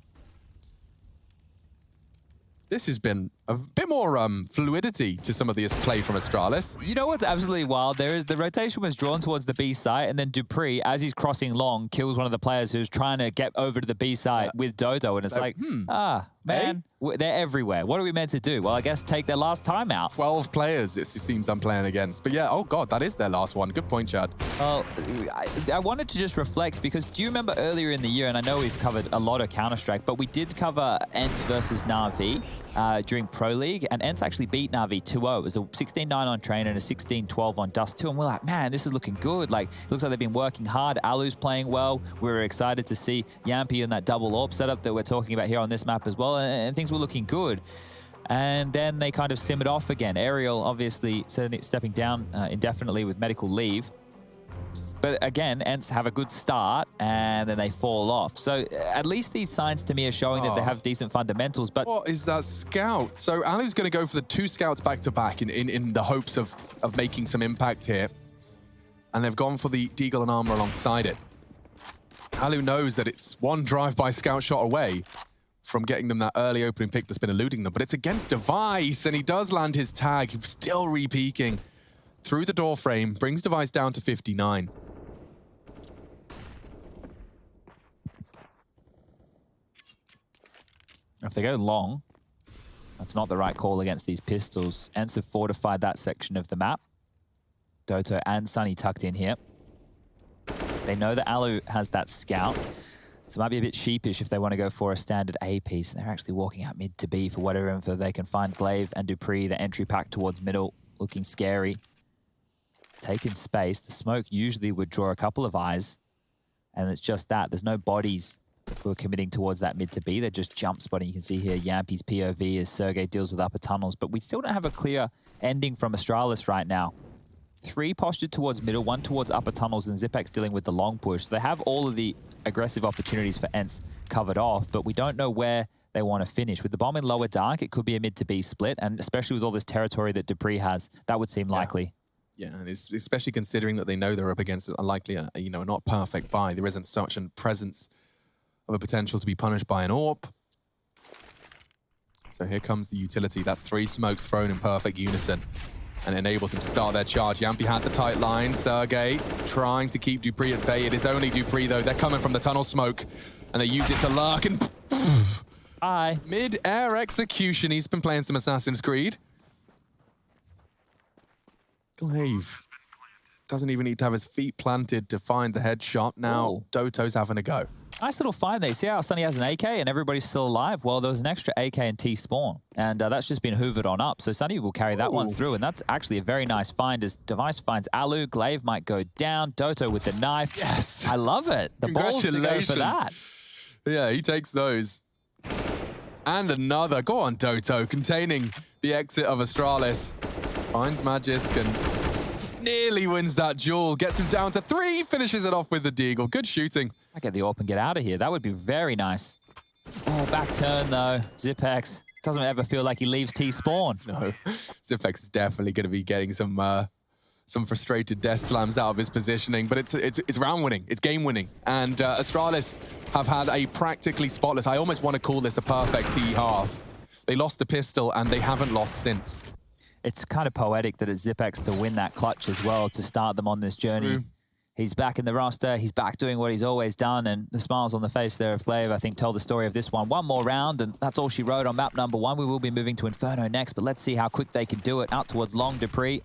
This has been a bit more fluidity to some of the play from Astralis. You know what's absolutely wild? The rotation was drawn towards the B site, and then Dupree, as he's crossing long, kills one of the players who's trying to get over to the B site with Doto, and it's man, they're everywhere. What are we meant to do? Well, I guess take their last time out. 12 players, it seems I'm playing against. But yeah, oh God, that is their last one. Good point, Chad. Well, I wanted to just reflect, because do you remember earlier in the year, and I know we've covered a lot of Counter-Strike, but we did cover ENCE versus NaVi during Pro League, and ENCE actually beat NaVi 2-0. It was a 16-9 on Train and a 16-12 on DUST2, and we're like, man, this is looking good. Like, it looks like they've been working hard. Alu's playing well. We were excited to see Yampi in that double AWP setup that we're talking about here on this map as well, and things were looking good. And then they kind of simmered off again. Ariel obviously stepping down indefinitely with medical leave. But again, ENCE have a good start, and then they fall off. So at least these signs to me are showing that they have decent fundamentals. But what is that scout? So Alu's going to go for the 2 scouts back-to-back in the hopes of making some impact here. And they've gone for the Deagle and Armor alongside it. Alu knows that it's one drive-by scout shot away from getting them that early opening pick that's been eluding them. But it's against Device, and he does land his tag. He's still re-peeking through the door frame, brings Device down to 59. If they go long, that's not the right call against these pistols. ENCE have fortified that section of the map. Doto and Sunny tucked in here. They know that Alu has that scout, so it might be a bit sheepish if they want to go for a standard A piece. They're actually walking out mid to B for whatever info they can find. Glaive and Dupree, the entry pack towards middle, looking scary. Taking space. The smoke usually would draw a couple of eyes, and it's just that. There's no bodies who are committing towards that mid to B. They're just jump spotting. You can see here Yampi's POV as Sergey deals with upper tunnels, but we still don't have a clear ending from Astralis right now. 3 postured towards middle, 1 towards upper tunnels, and Zipex dealing with the long push. So they have all of the aggressive opportunities for ENCE covered off, but we don't know where they want to finish. With the bomb in lower dark, it could be a mid to B split, and especially with all this territory that Dupree has, that would seem likely. Yeah, and especially considering that they know they're up against a likely, not perfect buy. There isn't such a presence of a potential to be punished by an AWP. So here comes the utility. That's 3 smokes thrown in perfect unison, and enables them to start their charge. Yampi had the tight line. Sergey trying to keep Dupree at bay. It is only Dupree, though. They're coming from the tunnel smoke, and they use it to lurk. And mid-air execution. He's been playing some Assassin's Creed. Glaive doesn't even need to have his feet planted to find the headshot. Now Doto's having a go. Nice little find there. See how Sunny has an AK and everybody's still alive? Well, there was an extra AK and T spawn, and that's just been hoovered on up. So Sunny will carry that one through, and that's actually a very nice find as Device finds Alu. Glaive might go down. Doto with the knife. Yes. I love it. The balls to go for that. Yeah, he takes those. And another. Go on, Toto. Containing the exit of Astralis. Finds Magisk and nearly wins that duel. Gets him down to 3. Finishes it off with the deagle. Good shooting. I get the AWP and get out of here. That would be very nice. Oh, back turn though. Zipex doesn't ever feel like he leaves T-spawn. No. Zipex is definitely going to be getting some frustrated death slams out of his positioning, but it's round winning, it's game winning. And Astralis have had a practically spotless, I almost want to call this a perfect T half. They lost the pistol and they haven't lost since. It's kind of poetic that it's Zipex to win that clutch as well, to start them on this journey. True. He's back in the roster, he's back doing what he's always done, and the smiles on the face there of Glaive, I think, tell the story of this one. One more round, and that's all she wrote on map number 1. We will be moving to Inferno next, but let's see how quick they can do it. Out towards Long Dupree.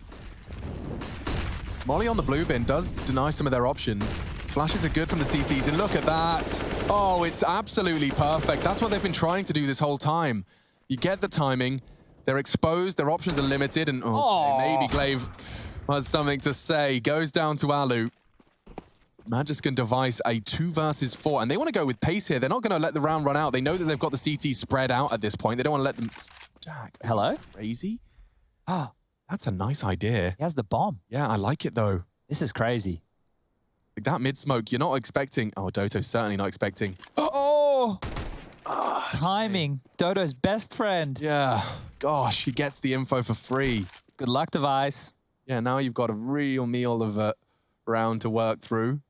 Molly on the blue bin does deny some of their options. Flashes are good from the CTs, and look at that. Oh, it's absolutely perfect. That's what they've been trying to do this whole time. You get the timing, they're exposed, their options are limited, and maybe Glaive has something to say. Goes down to Alu. Magisk can devise a 2 versus 4, and they want to go with pace here. They're not going to let the round run out. They know that they've got the CT spread out at this point. They don't want to let them stack. Hello? Crazy? Ah, that's a nice idea. He has the bomb. Yeah, I like it though. This is crazy. Like that mid-smoke, you're not expecting... Oh, Doto's certainly not expecting... Oh! Timing. Doto's best friend. Yeah. Gosh, he gets the info for free. Good luck, Device. Yeah, now you've got a real meal of a round to work through.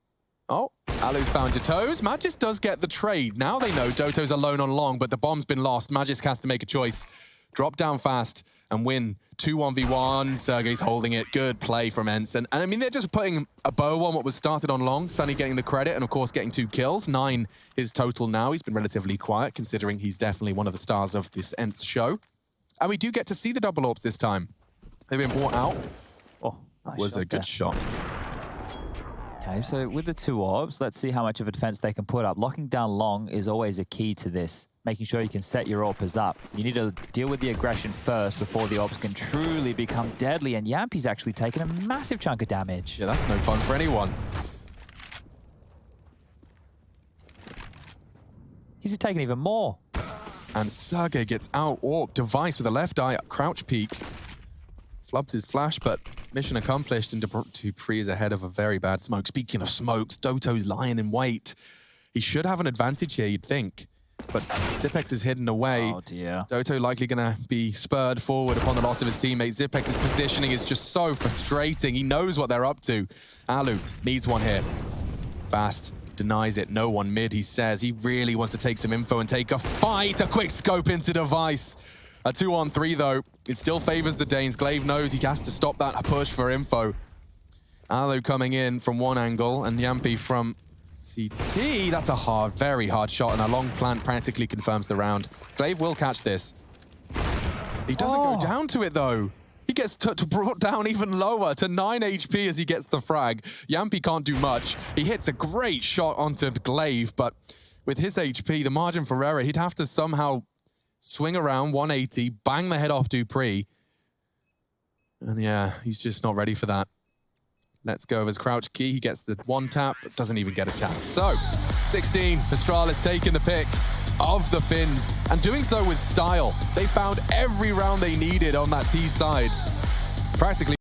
Oh, Alu's found your toes. Magisk does get the trade. Now they know Doto's alone on long, but the bomb's been lost. Magisk has to make a choice. Drop down fast and win 2 1v1. Sergey's holding it. Good play from ENCE. And I mean, they're just putting a bow on what was started on long. Sunny getting the credit and, of course, getting 2 kills. 9 his total now. He's been relatively quiet, considering he's definitely one of the stars of this ENCE show. And we do get to see the double AWPs this time. They've been brought out. Oh, nice was shot a good there. shot. Okay, so with the 2 AWPs, let's see how much of a defense they can put up. Locking down long is always a key to this, making sure you can set your AWPers up. You need to deal with the aggression first before the AWPs can truly become deadly, and Yampi's actually taken a massive chunk of damage. Yeah, that's no fun for anyone. He's taking even more. And Sergey gets out AWP. Device with a left eye, crouch peek. Flubs his flash, but mission accomplished, and Dupree is ahead of a very bad smoke. Speaking of smokes, Doto's lying in wait. He should have an advantage here, you'd think. But Zipex is hidden away. Oh, dear. Doto likely going to be spurred forward upon the loss of his teammate. Zipex's positioning is just so frustrating. He knows what they're up to. Alu needs one here. Fast. Denies it. No one mid, he says. He really wants to take some info and take a fight. A quick scope into Device. A 2-on-3, though. It still favors the Danes. Glaive knows he has to stop that push for info. Alu coming in from one angle, and Yampi from CT. That's a hard, very hard shot, and a long plant practically confirms the round. Glaive will catch this. He doesn't go down to it, though. He gets brought down even lower to 9 HP as he gets the frag. Yampi can't do much. He hits a great shot onto Glaive, but with his HP, the margin for error, he'd have to somehow swing around 180, bang the head off Dupree. And yeah, he's just not ready for that. Let's go of his crouch key. He gets the 1 tap, but doesn't even get a chance. So, 16, Astralis taking the pick of the Finns, and doing so with style. They found every round they needed on that T side. Practically